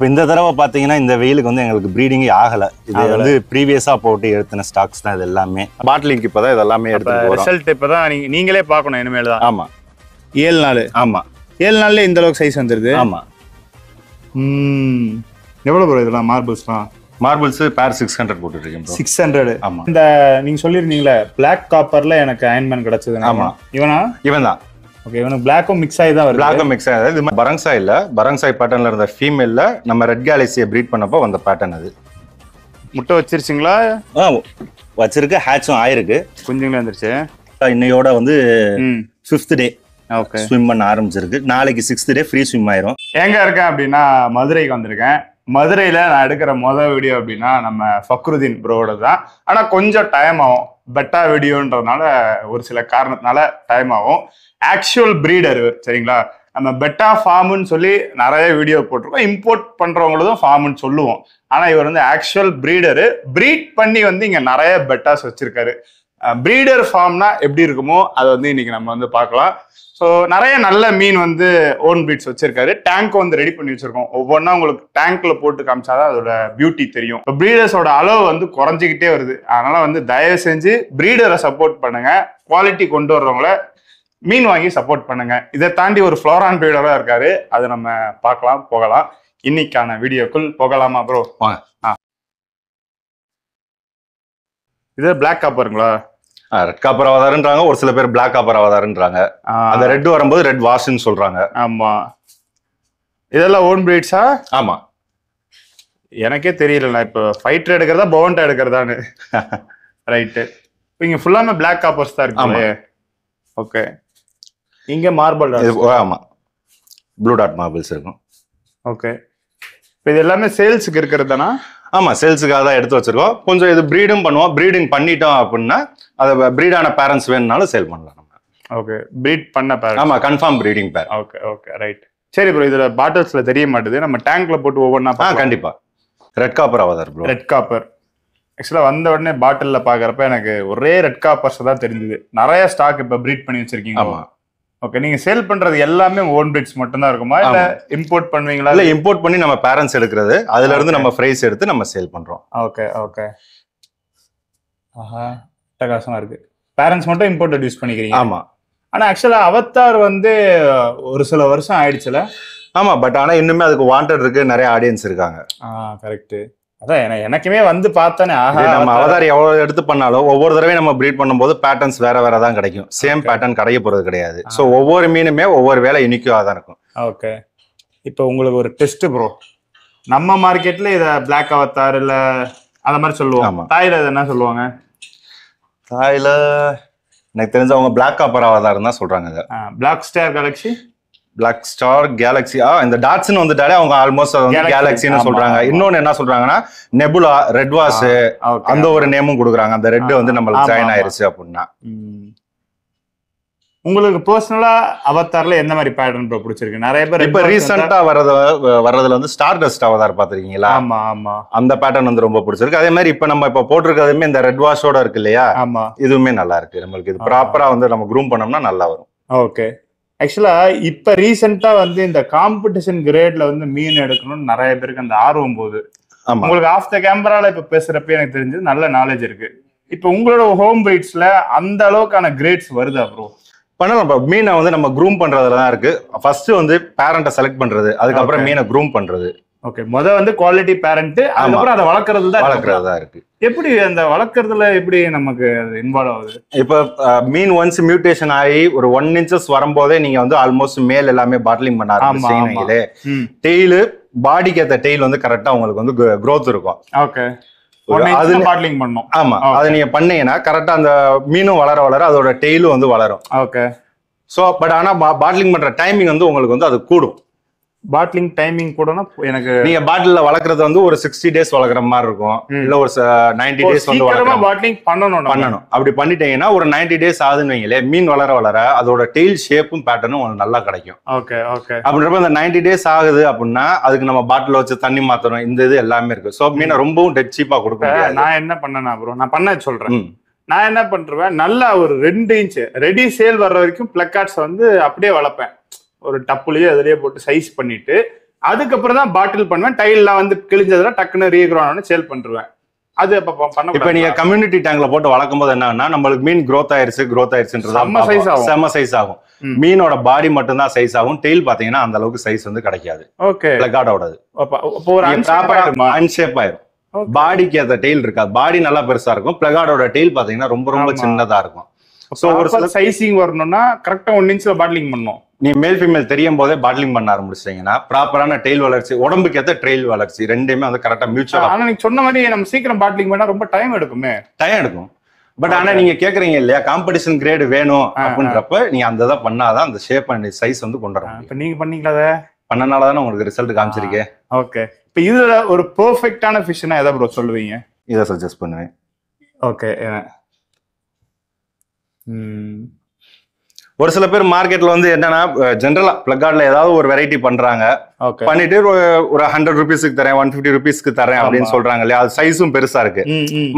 இப்போ இந்த தடவை பார்த்தீங்கன்னா இந்த வெயிலுக்கு வந்து எங்களுக்கு ப்ரீடிங்கே ஆகலை. இது வந்து ப்ரீவியஸாக போட்டு எடுத்தின ஸ்டாக்ஸ் தான் இது எல்லாமே. பாட்டிலிங்க்கு இப்போ தான் இது எல்லாமே எடுத்து ரிசல்ட் இப்போ தான் நீங்களே பார்க்கணும் இனிமேல் தான். ஆமாம் 7 நாள். ஆமாம் 7 நாள்ல இந்த அளவுக்கு சைஸ் வந்துருது. ஆமாம். எவ்வளோ ப்ரோ இதெல்லாம் மார்பிள்ஸ்லாம்? மார்பிள்ஸ் பேர் 600 போட்டுருக்கேன். 600. ஆமாம். இந்த நீங்கள் சொல்லியிருந்தீங்களே பிளாக் காப்பரில் எனக்கு அயன்மேன் கிடச்சது. ஆமாம் இவன் தான். ஓகே, இவனுக்கு பிளாக்கும் மிக்ஸ் ஆகி தான் வருது. பிளாக்கும் மிக்ஸ் ஆகுது. இது பரங்சாய் இல்லை, பரங்சாய் பேட்டர்னில் இருந்த ஃபீமேலில் நம்ம ரெட் கேலக்ஸியை ப்ரீட் பண்ணப்போ வந்த பேட்டர்ன் அது. முட்டை வச்சிருச்சிங்களா? வச்சிருக்கு, ஹேட்சும் ஆயிருக்கு, குஞ்சுங்களே வந்துருச்சு. இன்னையோட வந்து 5th டே ஓகே ஸ்விம் பண்ண ஆரம்பிச்சிருக்கு. நாளைக்கு 6th டே ஃப்ரீ ஸ்விம் ஆயிரும். எங்க இருக்கேன் அப்படின்னா மதுரைக்கு வந்திருக்கேன். மதுரையில நான் எடுக்கிற மொதல் வீடியோ அப்படின்னா நம்ம ஃபக்ருதீன் ப்ரோட தான். ஆனா கொஞ்சம் டைம் ஆகும், பெட்டா வீடியோன்றதுனால ஒரு சில காரணத்தினால டைம் ஆகும். ஆக்சுவல் பிரீடர் சரிங்களா, நம்ம பெட்டா ஃபார்ம்னு சொல்லி நிறைய வீடியோ போட்டிருக்கோம். இம்போர்ட் பண்றவங்களதும் ஃபார்ம்னு சொல்லுவோம். ஆனா இவர் வந்து ஆக்சுவல் பிரீடரு, பிரீட் பண்ணி வந்து இங்க நிறைய பெட்டாஸ் வச்சிருக்காரு. பிரீடர் ஃபார்ம்னா எப்படி இருக்குமோ அதை வந்து இன்னைக்கு நம்ம வந்து பார்க்கலாம். ஸோ நிறைய நல்ல மீன் வந்து ஓன் பிரீட்ஸ் வச்சிருக்காரு. டேங்க் வந்து ரெடி பண்ணி வச்சிருக்கோம். ஒவ்வொன்றா உங்களுக்கு டேங்க்ல போட்டு காமிச்சாதான் அதோட பியூட்டி தெரியும். இப்போ பிரீடர்ஸோட அளவு வந்து குறைஞ்சிக்கிட்டே வருது. அதனால வந்து தயவு செஞ்சு பிரீடரை சப்போர்ட் பண்ணுங்க, குவாலிட்டி கொண்டு வர்றவங்கள மீன் வாங்கி சப்போர்ட் பண்ணுங்க. இதை தாண்டி ஒரு ஃப்ளோரான் பிரீடரா இருக்காரு, அதை நம்ம பார்க்கலாம், போகலாம். இன்னைக்கான வீடியோக்குள் போகலாமா ப்ரோ? இது பிளாக் காப்பருங்களா? ரெட் காப்பர் அவதாருன்றாங்க, ஒரு சில பேர் பிளாக் காப்பர் அவதாருன்றாங்க. அந்த ரெட் வரும்போது ரெட் வாஷ்ன்னு சொல்றாங்க. ஆமா, இதெல்லாம் ஓன் பிரீட்ஸா? ஆமா, எனக்கே தெரியல. இப்போ ஃபைட்டர் எடுக்கிறதா பவுண்டா எடுக்கிறதான்னு. ரைட்டு. இப்போ இங்க ஃபுல்லாமே பிளாக் காப்பர்ஸ் தான் இருக்கு. ஓகே, இங்க மார்பிள். ஆமா, ப்ளூ டாட் மார்பிள்ஸ் இருக்கும். ஓகே, இப்போ இது எல்லாமே சேல்ஸுக்கு இருக்கிறது தானா? ஆமா, சேல்ஸுக்காக தான் எடுத்து வச்சிருக்கோம். கொஞ்சம் இது ப்ரீடும் பண்ணுவோம். ப்ரீடிங் பண்ணிட்டோம் அப்படின்னா அதை ப்ரீடான பேரண்ட்ஸ் வேணும்னாலும் சேல் பண்ணலாம் நம்ம. ஓகே, ப்ரீட் பண்ண பேரண்ட். ஆமா, கன்ஃபார்ம் ப்ரீடிங் பேர். Okay okay right. சரி ப்ரோ, இதுல பாட்டில்ஸ்ல தெரிய மாட்டுது, நம்ம டேங்க்ல போட்டு ஒவ்வொன்றா. கண்டிப்பா. Red copper Avatar bro. Red copper ஆக்சுவலா வந்த உடனே பாட்டில்ல பாக்குறப்ப எனக்கு ஒரே ரெட் காப்பர்ஸ் தான் தெரிஞ்சது. நிறைய ஸ்டாக் இப்ப ப்ரீட் பண்ணி வச்சிருக்கீங்க. ஆமா. ஓகே, நீங்க சேல் பண்றது எல்லாமே ஓன் பிரீட்ஸ் மட்டும் தான் இருக்குமா, இல்ல இம்போர்ட் பண்ணுவீங்களா? இல்ல, இம்போர்ட் பண்ணி நம்ம பேரண்ட்ஸ் எடுக்கிறது, அதுல இருந்து நம்ம பிரைஸ் எடுத்து நம்ம சேல் பண்றோம். Okay okay. ஆஹா, அட்டகாசமா இருக்கு. பேரண்ட்ஸ் மட்டும் இம்போர்ட் யூஸ் பண்ணிக்கிறீங்க? ஆமா. ஆனா ஆக்சுவலா அவதார் வந்து ஒரு சில வருஷம் ஆயிடுச்சுல? ஆமா, பட் ஆனா இன்னுமே அதுக்கு வாண்டட் இருக்கு, நிறைய ஆடியன்ஸ் இருக்காங்க. கரெக்ட். அதான் எனக்குமே வந்து பார்த்தானே நம்ம அவதார் எவ்வளவு எடுத்து பண்ணாலும் ஒவ்வொரு தடவையும் நம்ம ப்ரீட் பண்ணும்போது பேட்டர்ன்ஸ் வேற வேற தான் கிடைக்கும். சேம் பேட்டர்ன் கிடைக்க போறது கிடையாது. ஸோ ஒவ்வொரு மீனுமே ஒவ்வொரு வேலை யூனிக்காக தான் இருக்கும். ஓகே, இப்போ உங்களுக்கு ஒரு டெஸ்ட் ப்ரோ. நம்ம மார்க்கெட்ல இதை பிளாக் அவதார் இல்ல அந்த மாதிரி சொல்லுவாங்க. தாயில என்ன சொல்லுவாங்க? தாயில எனக்கு தெரிஞ்சவங்க பிளாக் காப்பர் அவதார் தான் சொல்றாங்க. Black star galaxy, black star galaxy, இந்த டாட்ஸ்னு வந்துட்டாலே அவங்க ஆல்மோஸ்ட் கேலக்சின்னு சொல்றாங்க. இன்னொன்னு என்ன சொல்றாங்கன்னா நெபுலா, ரெட் வாஷ், அந்த ஒரு நேமும் கொடுக்குறாங்க. அந்த ரெட் வந்து நம்மளுக்கு ஜாயின் ஆயிருச்சு அப்படின்னா. உங்களுக்கு பர்சனலா அவதார்ல எந்த மாதிரி பேட்டர்ன் ப்ரோ பிடிச்சிருக்கு? நிறைய பேர் இப்ப ரீசெண்டா வர்றதுல வந்து ஸ்டார் டஸ்ட் அவதார் பாத்திருக்கீங்களா? ஆமா ஆமா, அந்த பேட்டர்ன் வந்து ரொம்ப பிடிச்சிருக்கு. அதே மாதிரி இப்ப நம்ம இப்ப போட்டிருக்கிறதுமே இந்த ரெட் வாஷோட இருக்கு இல்லையா? ஆமா, இதுவுமே நல்லா இருக்கு. நம்மளுக்கு இது ப்ராப்பரா வந்து நம்ம க்ரூம் பண்ணோம்னா நல்லா வரும். ஓகே, ஆக்சுவலா இப்ப ரீசெண்டா வந்து இந்த காம்படிஷன் கிரேட்ல வந்து மீன் எடுக்கணும்னு நிறைய பேருக்கு அந்த ஆர்வம் போகுது. உங்களுக்கு ஆஃப் த கேமரால இப்ப பேசுறப்ப எனக்கு தெரிஞ்சது நல்ல நாலேஜ் இருக்கு. இப்ப உங்களோட ஹோம் பிரீட்ஸ்ல அந்த அளவுக்கான கிரேட்ஸ் வருதா ப்ரோ? பண்ணலாம். மீனை வந்து நம்ம க்ரூம் பண்றதுல தான் இருக்கு. ஃபர்ஸ்ட் வந்து பேரண்ட்டை செலக்ட் பண்றது, அதுக்கப்புறம் மீனை க்ரூம் பண்றது. ஓகே, வந்து குவாலிட்டி பேரண்ட், அதுக்கப்புறம் அதை வளர்க்கறதுல இருக்கு. எப்படி அந்த வளர்க்கறதுல எப்படி நமக்கு இன்வால்வ் ஆகுது? இப்ப மீன் ஒன்ஸ் மியூட்டேஷன் ஆகி ஒரு 1 inches வரும்போதே நீங்க வந்து ஆல்மோஸ்ட் மேல் எல்லாமே பாட்டிலிங் பண்ண ஆரம்பிச்சீங்களே, டெய்லு பாடிக்கு ஏற்ற டெய்ல் வந்து கரெக்டா உங்களுக்கு வந்து growth இருக்கும். ஓகே, அது பாட்டிலிங் பண்ணணும். ஆமா, அதை நீங்க பண்ணீங்கன்னா கரெக்டா அந்த மீனும் வளர வளர அதோட டெய்லும் வந்து வளரும். ஓகே, சோ பட் ஆனா பாட்டிலிங் பண்ற டைமிங் வந்து உங்களுக்கு வந்து அது கூடும். பாட்டிலிங் டைமிங் கூடனா எனக்கு நீங்க பாட்டில்ல வளர்க்கறது வந்து ஒரு 60 days வளர்க்குற மாதிரி இருக்கும், இல்ல ஒரு 90 days வந்து பாட்டிலிங் பண்ணணும். அப்படி பண்ணிட்டீங்கன்னா ஒரு 90 days ஆகுதுன்னு வைங்களே, மீன் வளர வளர அதோட டெய்ல் ஷேப்பும் பேட்டர்னும் உங்களுக்கு நல்லா கிடைக்கும். Okay okay. அப்படின்றப்ப அந்த 90 days ஆகுது அப்படின்னா அதுக்கு நம்ம பாட்டில் வச்சு தண்ணி மாத்தணும், இந்த இது எல்லாமே இருக்கு. சோ மீனை ரொம்பவும் டெட் சீப்பா கொடுக்க முடியாது. நான் என்ன பண்ணேன்னா ப்ரோ, நான் பண்ண சொல்றேன். நான் என்ன பண்றேன், நல்லா ஒரு 2 inch ரெடி சேல் வர்ற வரைக்கும் பிளக்கார்ட்ஸ் வந்து அப்படியே வளர்ப்பேன். ஒரு டப்புலயே அதுலயே போட்டு சைஸ் பண்ணிட்டு அதுக்கப்புறம் தான் பாட்டில் பண்ணுவேன். டைல்லாம் வந்து கிழிஞ்சதுல டக்குன்னு ரீக்ரோன் சேல் பண்ணிருவேன். அது இப்ப நீங்க கம்யூனிட்டி டேங்க்ல போட்டு வளர்க்கும் போது என்னன்னா நம்மளுக்கு மீன் growth ஆயிருச்சுன்றது செம்ம சைஸ் ஆகும். மீனோட பாடி மட்டும் தான் சைஸ் ஆகும். டெயில் பாத்தீங்கன்னா அந்த அளவுக்கு சைஸ் வந்து கிடைக்காது. ஓகே, பிளகார்டோடது அன்ஷேப் ஆயிரும். பாடிக்கு அந்த டெயில் இருக்காது. பாடி நல்லா பெருசா இருக்கும். பிளகார்டோட டெயில் பாத்தீங்கன்னா ரொம்ப ரொம்ப சின்னதா இருக்கும். சோ ஒரு சைசிங் வரணும்னா கரெக்டா 1 இன்ச்ல பாட்லிங் பண்ணணும். நீ மேல் ஃபீமேல் தெரியும் போதே பாட்லிங் பண்ண ஆரம்பிச்சிட்டீங்கன்னா ப்ராப்பரான டெயில் வளர்ச்சி, உடம்புக்கு ஏற்ற டெயில் வளர்ச்சி ரெண்டுமே வந்து கரெக்டா மியூச்சுவல். ஆனா நீங்க சொன்ன மாதிரி நம்ம சீக்கிரம் பாட்லிங் பண்ணா ரொம்ப டைம் எடுக்குமே. டைம் எடுக்கும். பட் ஆனா நீங்க கேக்குறீங்க இல்லையா காம்படிஷன் கிரேட் வேணும் அப்படின்றப்ப நீங்க அந்த இதை பண்ணாதான் அந்த ஷேப் அண்ட் சைஸ் வந்து கொண்டு வர முடியும். நீங்க பண்ணீங்களா? பண்ணனாலதானே உங்களுக்கு ரிசல்ட் காமிச்சிருக்கேன். ஓகே, இப்ப இதுல ஒரு பெர்ஃபெக்ட்டான ஃபிஷ்னா எதை ப்ரோ சொல்லுவீங்க? இதை சஜஸ்ட் பண்ணுவேன். ஓகே, ஒரு சில பேர் மார்க்கெட்ல வந்து என்னன்னா ஜென்ரலா பிளக்கார்ட்ல ஏதாவது ஒரு வெரைட்டி பண்றாங்க, பண்ணிட்டு ஒரு 100 ருபீஸ்க்கு தரேன், 150 ருபீஸ்க்கு தரேன் அப்படின்னு சொல்றாங்க இல்லையா. அது சைஸும் பெருசா இருக்கு.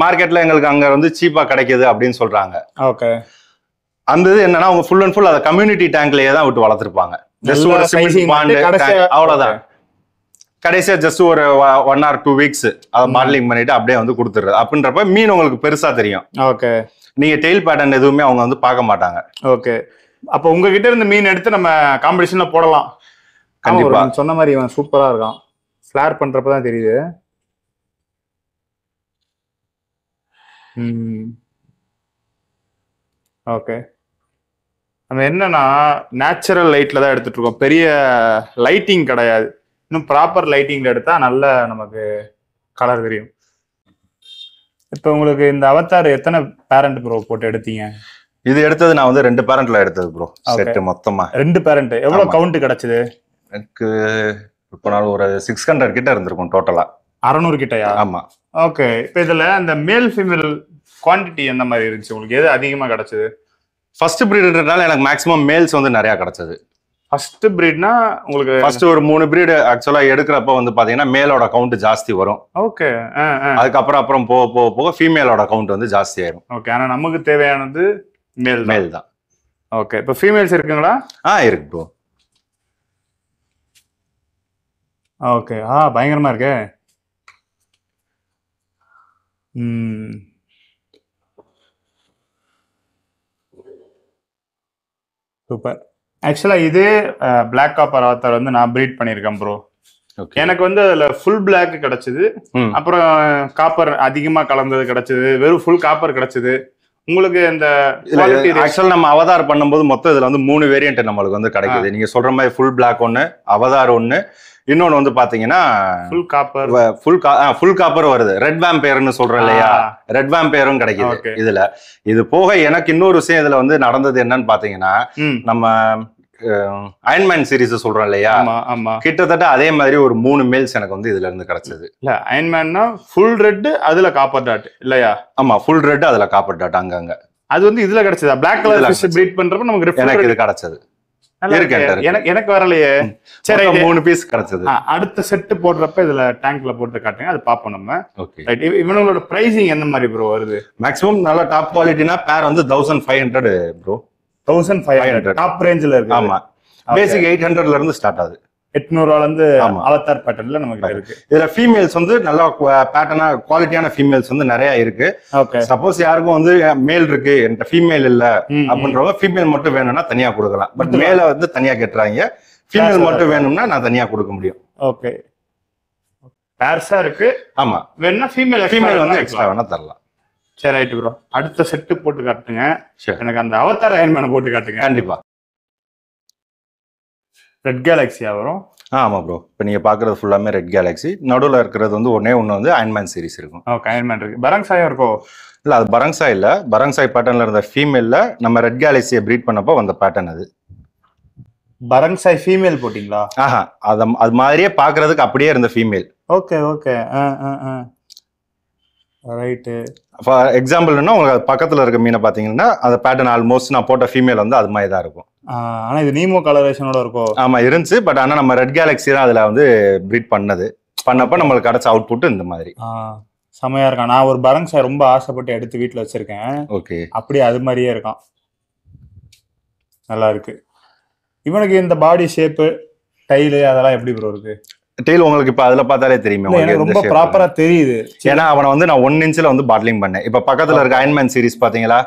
மார்க்கெட்ல எங்களுக்கு அங்க வந்து சீப்பா கிடைக்குது அப்படின்னு சொல்றாங்க. ஓகே, அந்த இது என்னன்னா அவங்க ஃபுல் அண்ட் ஃபுல் அதை கம்யூனிட்டி டேங்க்லயே தான் விட்டு வளர்த்துருப்பாங்க. ஜஸ்ட் ஒரு சிமெண்ட் பாண்ட் அவ்வளவுதான். கடைசியா ஜஸ்ட் ஒரு 1 or 2 வீக்ஸ் அதை மாடலிங் பண்ணிட்டு அப்படியே வந்து கொடுத்துருது. அப்படின்றப்ப மீன் உங்களுக்கு பெருசா தெரியும். ஓகே, நீங்க டெயில் பேட்டர்ன் எதுவுமே அவங்க வந்து பார்க்க மாட்டாங்க. ஓகே, அப்ப உங்ககிட்ட இருந்து மீன் எடுத்து நம்ம காம்படிஷன்ல போடலாம். கண்டிப்பா சொன்ன மாதிரி இவன் சூப்பரா இருக்கான். ஃபிளேர் பண்றப்பதான் தெரியுது. ஓகே, நம்ம என்னன்னா நேச்சுரல் லைட்ல தான் எடுத்துட்டு இருக்கோம். பெரிய லைட்டிங் கிடையாது. இன்னும் ப்ராப்பர் லைட்டிங்ல எடுத்தா நல்ல நமக்கு கலர் தெரியும். இப்ப உங்களுக்கு இந்த அவதார் எத்தனை பேரண்ட் ப்ரோ போட்டு எடுத்தீங்க? இது எடுத்தது நான் வந்து 2 பேரண்ட்ல எடுத்தது ப்ரோ. செட் மொத்தமா 2 பேரண்ட். எவ்வளவு கவுண்ட் கிடைச்சது? எனக்கு இப்போ நான் ஒரு 600 கிட்ட இருந்திருக்கும் டோட்டலா. 600 கிட்டயா? ஆமா. ஓகே, இப்போ இதுல அந்த மேல் ஃபீமேல் குவாண்டிட்டி எந்த மாதிரி இருந்துச்சு உங்களுக்கு? எது அதிகமா கிடைச்சது? ஃபர்ஸ்ட் பிரீடுன்றதால எனக்கு மேக்ஸிமம் மேல்ஸ் வந்து நிறைய கிடைச்சது. ஃபர்ஸ்ட் பிரீட்னா உங்களுக்கு ஃபர்ஸ்ட் ஒரு 3 பிரீடு ஆக்சுவலா எடுக்கிறப்ப வந்து பாத்தீங்கன்னா மேலோட கவுண்ட் ஜாஸ்தி வரும். ஓகே, அதுக்கப்புறம் போக ஃபீமேலோட கவுண்ட் வந்து ஜாஸ்தி ஆயிரும். ஓகே, ஆனா நமக்கு தேவையானது மேல் தான். ஓகே, இப்போ ஃபீமேல்ஸ் இருக்குங்களா? இருக்கு ப்ரோ. ஓகே, பயங்கரமா இருக்கு. சூப்பர். ஆக்சுவலா இதே பிளாக் காப்பர் அவதார் வந்து நான் பிரீட் பண்ணிருக்கேன் ப்ரோ. எனக்கு வந்து அதுல ஃபுல் பிளாக் கிடைச்சது, அப்புறம் காப்பர் அதிகமா கலந்தது கிடைச்சது, வெறும் ஃபுல் காப்பர் கிடைச்சது. உங்களுக்கு இந்த ஆக்சுவலா நம்ம அவதார் பண்ணும்போது மொத்தம் இதுல வந்து 3 வேரியன்ட் நம்மளுக்கு வந்து கிடைக்குது. நீங்க சொல்ற மாதிரி ஃபுல் பிளாக் ஒன்னு, அவதார் ஒன்னு, இன்னொன்னு வந்து பாத்தீங்கன்னா ஃபுல் காப்பர் வருது. ரெட் வேம்பயர்னு சொல்றோம் இல்லையா, ரெட் வேம்பயரும் கிடைக்குது இதுல. இது போக எனக்கு இன்னொரு விஷயம் இதுல வந்து நடந்தது என்னன்னு பாத்தீங்கன்னா, நம்ம அயன்மேன் சீரிஸ் சொல்றோம் இல்லையா, கிட்டத்தட்ட அதே மாதிரி ஒரு 3 மேல்ஸ் எனக்கு வந்து இதுல இருந்து கிடைச்சது. இல்ல அயன்மேன்னா ஃபுல் ரெட் அதுல காப்பர் டாட் இல்லையா? ஆமா, ஃபுல் ரெட் அதுல காப்பர் டாட் அங்கங்க. அது வந்து இதுல கிடைச்சதா? பிளாக் கலர் ஃபிஷ் பிரீட் பண்றப்ப நமக்கு எனக்கு இது கிடைச்சது. எனக்கு வரலையே. சரி, 3 பீஸ் கிடைச்சது. அடுத்த செட் போடுறப்ப இதுல டேங்க்ல போட்டு காட்டுங்க, அது பாப்போம் நம்ம. இவங்களோட பிரைசிங் எந்த மாதிரி ப்ரோ வருது? மேக்ஸிமம் நல்ல டாப் குவாலிட்டினா பேர் வந்து 1500 ப்ரோ. 1500 டாப் ரேஞ்சில இருக்கு. ஆமா, பேசிக் 800ல இருந்து ஸ்டார்ட் ஆகுது. 800 இருந்து அவதார் பேட்டர்ன்ல நமக்கு இருக்கு. இதுல ஃபீமேல்ஸ் வந்து நல்ல பேட்டர்னா குவாலிட்டியான ஃபீமேல்ஸ் வந்து நிறைய இருக்கு. சப்போஸ் யாருக்கும் வந்து மேல் இருக்கு என்கிட்ட ஃபீமேல் இல்ல அப்படின்றவங்க ஃபீமேல் மட்டும் வேணும்னா தனியா கொடுக்கலாம். பட் மேல வந்து தனியா கேட்டுறாங்க. ஃபீமேல் மட்டும் வேணும்னா நான் தனியா கொடுக்க முடியும். ஓகே, பேர்ஸா இருக்கு. ஆமா, வேணா ஃபீமேல் வந்து எக்ஸ்ட்ரா வேணா தரலாம். சரி, ரைட் ப்ரோ. அடுத்த செட்டு போட்டு காட்டுங்க. எனக்கு அந்த அவதார் அயன்மேனை போட்டு காட்டுங்க. கண்டிப்பா. ரெட் கேலக்ஸியா வரும்? ஆமா ப்ரோ. இப்போ நீங்க பாக்குறது ஃபுல்லாமே ரெட் கேலக்ஸி. நடுவில் இருக்கிறது வந்து ஒண்ணு வந்து அயன்மேன் சீரிஸ் இருக்கும். ஓகே, அயன்மேன் இருக்கு. பரங்சாயா இருக்கும்? இல்ல, அது பரங்சாய் இல்ல. பரங்சாய் பேட்டர்ன்ல இருந்த ஃபீமேல்ல நம்ம ரெட் கேலக்ஸியை பிரீட் பண்ணப்போ வந்த பேட்டர்ன் அது. பரங்சாய் ஃபீமேல் போட்டீங்களா? அது மாதிரியே பாக்குறதுக்கு அப்படியே இருந்த female. Okay okay, right. For எக்ஸாம்பிள்னா உங்களுக்கு பக்கத்துல இருக்க மீனை பாத்தீங்கன்னா அந்த பேட்டர்ன் ஆல்மோஸ்ட் நான் போட்ட ஃபீமேல் வந்து அது மாதிரி தான் இருக்கும். ஆனா இது நீமோ கலரேஷனோட இருக்கும். ஆமா, இருந்துச்சு. பட் ஆனா நம்ம ரெட் கேலக்ஸி தான் அதுல வந்து பிரீட் பண்ணப்ப நம்மளுக்கு கிடைச்ச அவுட்புட் இந்த மாதிரி செமையா இருக்கான். நான் ஒரு பரங்சாய் ரொம்ப ஆசைப்பட்டு எடுத்து வீட்டுல வச்சிருக்கேன். ஓகே, அப்படியே அது மாதிரியே இருக்கான். நல்லா இருக்கு. இவனுக்கு இந்த பாடி ஷேப்பு டைலு அதெல்லாம் எப்படி ப்ரோ இருக்கு? டெய்ல் உங்களுக்கு இப்ப அதுல பார்த்தாலே தெரியுமே, எனக்கு ரொம்ப ப்ராப்பரா தெரியுது. ஏன்னா அவனை வந்து நான் 1 இன்ச்ல வந்து பாட்லிங் பண்ணேன். இப்ப பக்கத்துல இருக்க அயன்மேன் சீரிஸ் பாத்தீங்களா,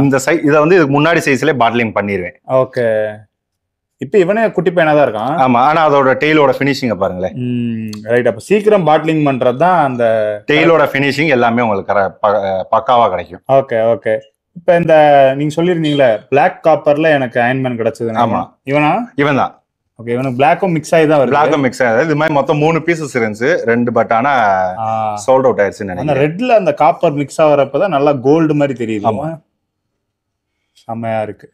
இந்த சைஸ் இதை வந்து இதுக்கு முன்னாடி சைஸ்ல பாட்லிங் பண்ணிடுவேன். ஓகே. இப்ப இவனே குட்டி பையனா தான் இருக்கான். ஆமா, ஆனா அதோட டெய்லோட பினிஷிங்க பாருங்களேன். ரைட். அப்ப சீக்கிரம் பாட்லிங் பண்றதுதான் அந்த டெய்லோட பினிஷிங் எல்லாமே உங்களுக்கு பக்காவா கிடைக்கும். Okay okay. இப்ப இந்த நீங்க சொல்லிருந்தீங்களே பிளாக் காப்பர்ல எனக்கு அயன்மேன் கிடைச்சது. ஆமா, இவனா? இவன் தான். ஓகே. இவனுக்கு பிளாக்கும் மிக்ஸ் ஆகி தான் வருது. பிளாக்கும் மிக்ஸ் ஆகுது. இது மாதிரி மொத்தம் 3 பீசஸ் இருந்துச்சு, 2 பட் ஆனா சோல்ட் அவுட் ஆயிடுச்சுன்னு நினைக்கிறேன். ரெட்ல அந்த காப்பர் மிக்ஸ் ஆகிறப்பதான் நல்லா கோல்டு மாதிரி தெரியுது. செம்மையா இருக்கு.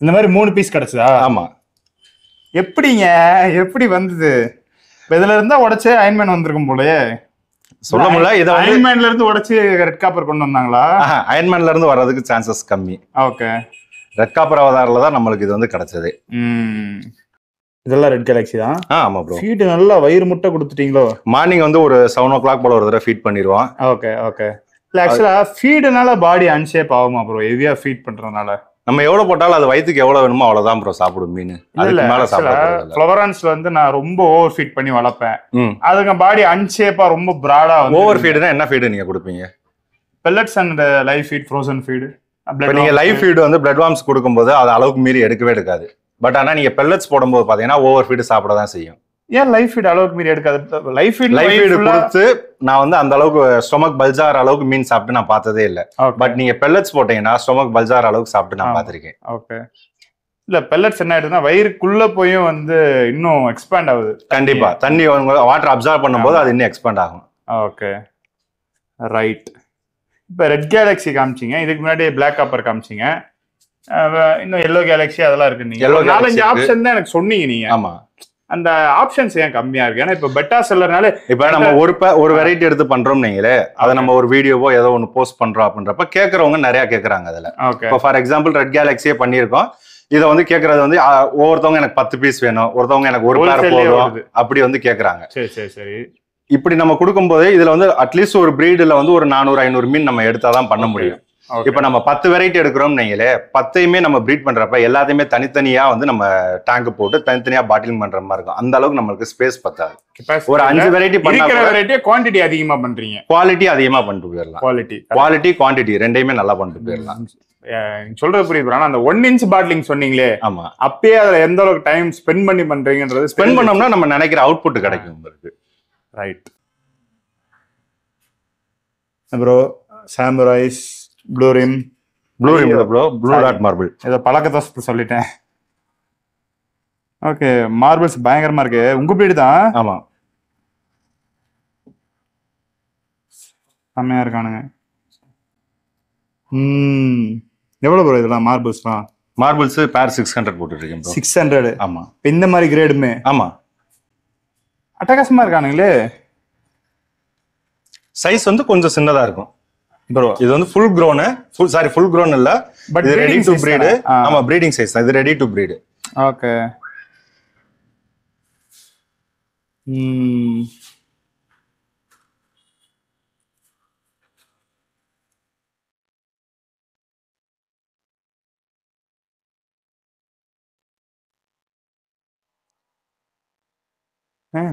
இந்த மாதிரி 3 பீஸ் கிடைச்சதா? ஆமா. எப்படிங்க, எப்படி வந்தது? இதுல இருந்தா உடைச்சு அயன்மேன் வந்திருக்கும் போலயே. சொல்ல முடியல. இதை அயன்மேன்ல இருந்து உடைச்சு ரெட் காப்பர் கொண்டு வந்தாங்களா? அயன்மேன்ல இருந்து வர்றதுக்கு சான்சஸ் கம்மி. ஓகே. ரெட் காப்பர் அவதாரில தான் நம்மளுக்கு இது வந்து கிடைச்சது. இதெல்லாம் ரெட் கேலக்ஸி தான். ஆமா ப்ரோ. ஃபீட் நல்லா வயிறு முட்டை கொடுத்துட்டீங்களோ? மார்னிங் வந்து ஒரு 7 o'clock போல ஒரு தடவை ஃபீட் பண்ணிடுவோம். Okay okay. இல்ல ஆக்சுவலா ஃபீடுனால பாடி அன்ஷேப் ஆகுமா ப்ரோ? ஹெவியா ஃபீட் பண்றதுனால நம்ம எவ்வளவு போட்டாலும் அது வயிற்றுக்கு எவ்வளவு வேணுமோ அவ்வளவுதான் ப்ரோ சாப்பிடும் மீன். அதுக்கு மேல சாப்பிட ஃப்ளவரன்ஸ்ல வந்து நான் ரொம்ப ஓவர் ஃபீட் பண்ணி வளர்ப்பேன். அதுக்கு பாடி அன்ஷேப்பா ரொம்ப பிராடா. ஓவர் ஃபீடுனா என்ன ஃபீடு நீங்க கொடுப்பீங்க? Pellets and live feed, frozen feed. நீங்க லைவ் ஃபீடு வந்து பிளட் வார்ம்ஸ் கொடுக்கும்போது அது அளவுக்கு மீறி எடுக்கவே எடுக்காது. பட் ஆனா நீங்க பெல்லட்ஸ் போடும்போது பாத்தீங்கன்னா ஓவர் ஃபீடு சாப்பிட தான் செய்யும். ஏன் லைஃப் ஃபீட் அளவுக்கு மீறி எடுக்காது? லைஃப் ஃபீட் கொடுத்து நான் வந்து அந்த அளவுக்கு ஸ்டொமக் பல்ஜார் அளவுக்கு மீன் சாப்பிட்டு நான் பார்த்ததே இல்ல. பட் நீங்க பெல்லட்ஸ் போட்டீங்கன்னா ஸ்டொமக் பல்ஜார் அளவுக்கு சாப்பிட்டு நான் பார்த்திருக்கேன். ஓகே. இல்ல பெல்லட்ஸ் என்ன ஆயிடுதுன்னா வயிறுக்குள்ள போயும் வந்து இன்னும் எக்ஸ்பேண்ட் ஆகுது. கண்டிப்பா தண்ணி வாட்டர் அப்சார்ப் பண்ணும்போது அது இன்னும் எக்ஸ்பேண்ட் ஆகும். Okay right. இப்ப ரெட் கேலக்ஸி காமிச்சிங்க, இதுக்கு முன்னாடி பிளாக் காப்பர் காமிச்சிங்க, இன்னும் எல்லோ கேலக்ஸி அதெல்லாம் இருக்கு. நீங்க 4-5 ஆப்ஷன் தான் எனக்கு சொன்னீங்க நீங்க. ஆமா. அந்த ஆப்ஷன்ஸ் ஏன் கம்மியா இருக்கு? ஏன்னா இப்ப பெட்டா செல்லர்னால இப்ப நம்ம ஒரு வெரைட்டி எடுத்து பண்றோம் நீங்களே, அதை நம்ம ஒரு வீடியோவோ ஏதோ ஒன்று போஸ்ட் பண்றோம் அப்படின்றப்ப கேட்கறவங்க நிறைய கேட்கறாங்க அதுல. இப்போ ஃபார் எக்ஸாம்பிள் ரெட் கேலக்ஸியே பண்ணியிருக்கோம். இதை வந்து கேட்கறது வந்து ஒவ்வொருத்தவங்க எனக்கு 10 பீஸ் வேணும், ஒருத்தவங்க எனக்கு ஒரு பேர் போதும், அப்படி வந்து கேட்கறாங்க. சரி சரி சரி. இப்படி நம்ம கொடுக்கும்போது இதுல வந்து அட்லீஸ்ட் ஒரு பிரீடுல வந்து ஒரு 400-500 மீன் நம்ம எடுத்தாதான் பண்ண முடியும். இப்ப நம்ம 10 வெரைட்டி எடுக்கிறோம் நீங்களே, 10யுமே நம்ம பிரீட் பண்றப்ப எல்லாத்தையுமே தனித்தனியா வந்து நம்ம டேங்க் போட்டு தனித்தனியா பாட்டிலிங் பண்ற மாதிரி இருக்கும். அந்த அளவுக்கு நம்மளுக்கு ஸ்பேஸ் பத்தாது. ஒரு 5 வெரைட்டி பண்ணா குவான்டிட்டி அதிகமா பண்றீங்க, குவாலிட்டி அதிகமா பண்ணிட்டு போயிடலாம். குவாலிட்டி குவான்டிட்டி ரெண்டையுமே நல்லா பண்ணிட்டு போயிடலாம். சொல்றது புரியுது. ஆனா அந்த 1 inch பாட்டிலிங் சொன்னீங்களே, ஆமா, அப்பயே அதுல எந்த அளவுக்கு டைம் ஸ்பெண்ட் பண்ணி பண்றீங்கன்றது ஸ்பெண்ட் பண்ணோம்னா நம்ம நினைக்கிற அவுட்புட் கிடைக்கும் உங்களுக்கு. Right bro. Samurais blue rim blue dot marble, ஏதோ பழக்கத்தை சொல்லிட்டேன். ஓகே. மார்பிள்ஸ் பயங்கரமா இருக்கு. உங்க பிரீடு தான்? ஆமா, செம்மையா இருக்கானுங்க. எவ்வளவு ப்ரோ இதெல்லாம் மார்பிள்ஸ்லாம்? மார்பிள்ஸ் பேர் 600 போட்டுட்டு இருக்கேன் ப்ரோ. 600? ஆமா. இந்த மாதிரி கிரேடுமே? ஆமா. அட்டகாசமா இருக்கானுங்களே. சைஸ் வந்து கொஞ்சம் சின்னதா இருக்கும் ப்ரோ. இது வந்து ஃபுல் க்ரோன் இல்ல, பட் ரெடி டு பிரீட். ஆமா, பிரீடிங் சைஸ் தான் இது, ரெடி டு பிரீட். ஓகே.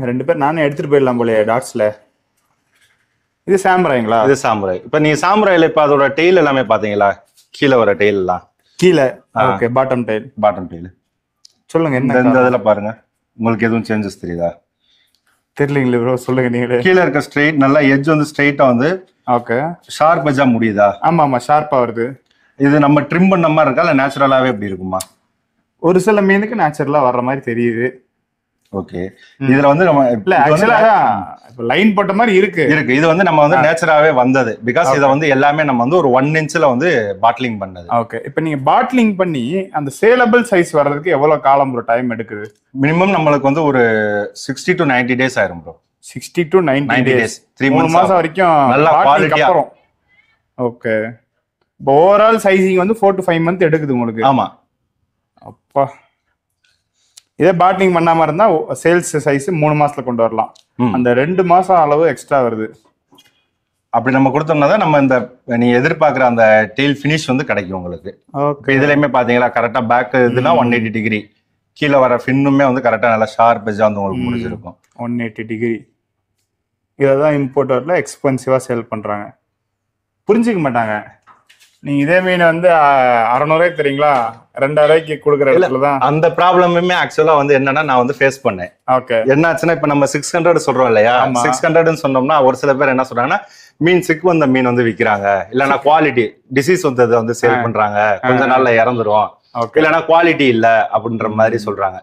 ரெண்டு பேர் நானே எடுத்துட்டு போயிடலாம் போல டாட்ஸ்ல. இது சாமுராய்ங்களா? இது சாமுராய். இப்ப நீங்க சாமுராயில இப்ப அதோட டெய்ல் எல்லாமே பாத்தீங்களா, கீழே வர டெய்ல் எல்லாம் கீழே. ஓகே. பாட்டம் டெய்ல் சொல்லுங்க. இந்த இதுல பாருங்க, உங்களுக்கு எதுவும் சேஞ்சஸ் தெரியுதா? தெரியலீங்களே ப்ரோ, சொல்லுங்க நீங்களே. கீழே இருக்க ஸ்ட்ரெயிட் நல்லா எட்ஜ் வந்து ஸ்ட்ரெயிட்டா வந்து ஓகே ஷார்ப் எட்ஜா முடியுதா? ஆமா ஆமா, ஷார்ப்பா வருது. இது நம்ம ட்ரிம் பண்ண மாதிரி இருக்கா இல்ல நேச்சுரலாவே எப்படி இருக்குமா? ஒரு சில மீனுக்கு நேச்சுரலா வர்ற மாதிரி தெரியுது. ஓகே. இதுல வந்து நம்ம லைன் போட்ட மாதிரி இருக்கு. இது வந்து நம்ம வந்து நேச்சுரலாவே வந்தது. பிகாஸ் இத வந்து எல்லாமே நம்ம வந்து ஒரு 1 inchல வந்து பாட்லிங் பண்ணது. ஓகே. இப்போ நீங்க பாட்லிங் பண்ணி அந்த சேலபிள் சைஸ் வர்றதுக்கு எவ்வளவு காலம் ப்ரோ டைம் எடுக்குது? மினிமம் நம்மளுக்கு வந்து ஒரு 60 to 90 days ஆயிரும் ப்ரோ. 60 to 90 days, 3 மாசம் வரைக்கும் நல்ல குவாலிட்டியா. ஓகே. இப்போ ஓவரால் சைசிங் வந்து 4 to 5 months எடுக்குது உங்களுக்கு? ஆமா. அப்பா. இதே பாட்லிங் பண்ணாம இருந்தா சேல்ஸ் சைஸ் 3 மாசத்துல கொண்டு வரலாம். அந்த 2 மாசம் அளவு எக்ஸ்ட்ரா வருது. அப்படி நம்ம கொடுத்தோம்னா தான் நம்ம இந்த நீங்க எதிர்பார்க்குற அந்த டெய்ல் ஃபினிஷ் வந்து கிடைக்கும் உங்களுக்கு. இப்போ இதுலயுமே பாத்தீங்களா கரெக்டா பேக் இதுனா 180 degree, கீழே வர ஃபின்னுமே வந்து கரெக்டா நல்லா ஷார்ப் எஜ்ஜா வந்து உங்களுக்கு முடிஞ்சிருக்கும். 180 டிகிரி. இததான் இம்போர்ட்டர்ல எக்ஸ்பென்சிவா சேல் பண்றாங்க. புரிஞ்சுக்க மாட்டாங்க. நீங்க இதே மீன் வந்து 600 தெரியுங்களா, 2000 கொடுக்குற இடத்துல தான் அந்த ப்ராப்ளமுமே ஆக்சுவலா வந்து என்னன்னா நான் வந்து ஃபேஸ் பண்ணேன். ஓகே. என்னாச்சுன்னா இப்ப நம்ம 600 சொல்றோம் இல்லையா, 600 சொன்னோம்னா ஒரு சில பேர் என்ன சொல்றாங்கன்னா மீன் சிக்கு வந்த மீன் வந்து விக்கிறாங்க, இல்லன்னா குவாலிட்டி டிசீஸ் வந்ததை வந்து சேல் பண்றாங்க, கொஞ்ச நாள்ல இறந்துரும், இல்லன்னா குவாலிட்டி இல்ல அப்படின்ற மாதிரி சொல்றாங்க.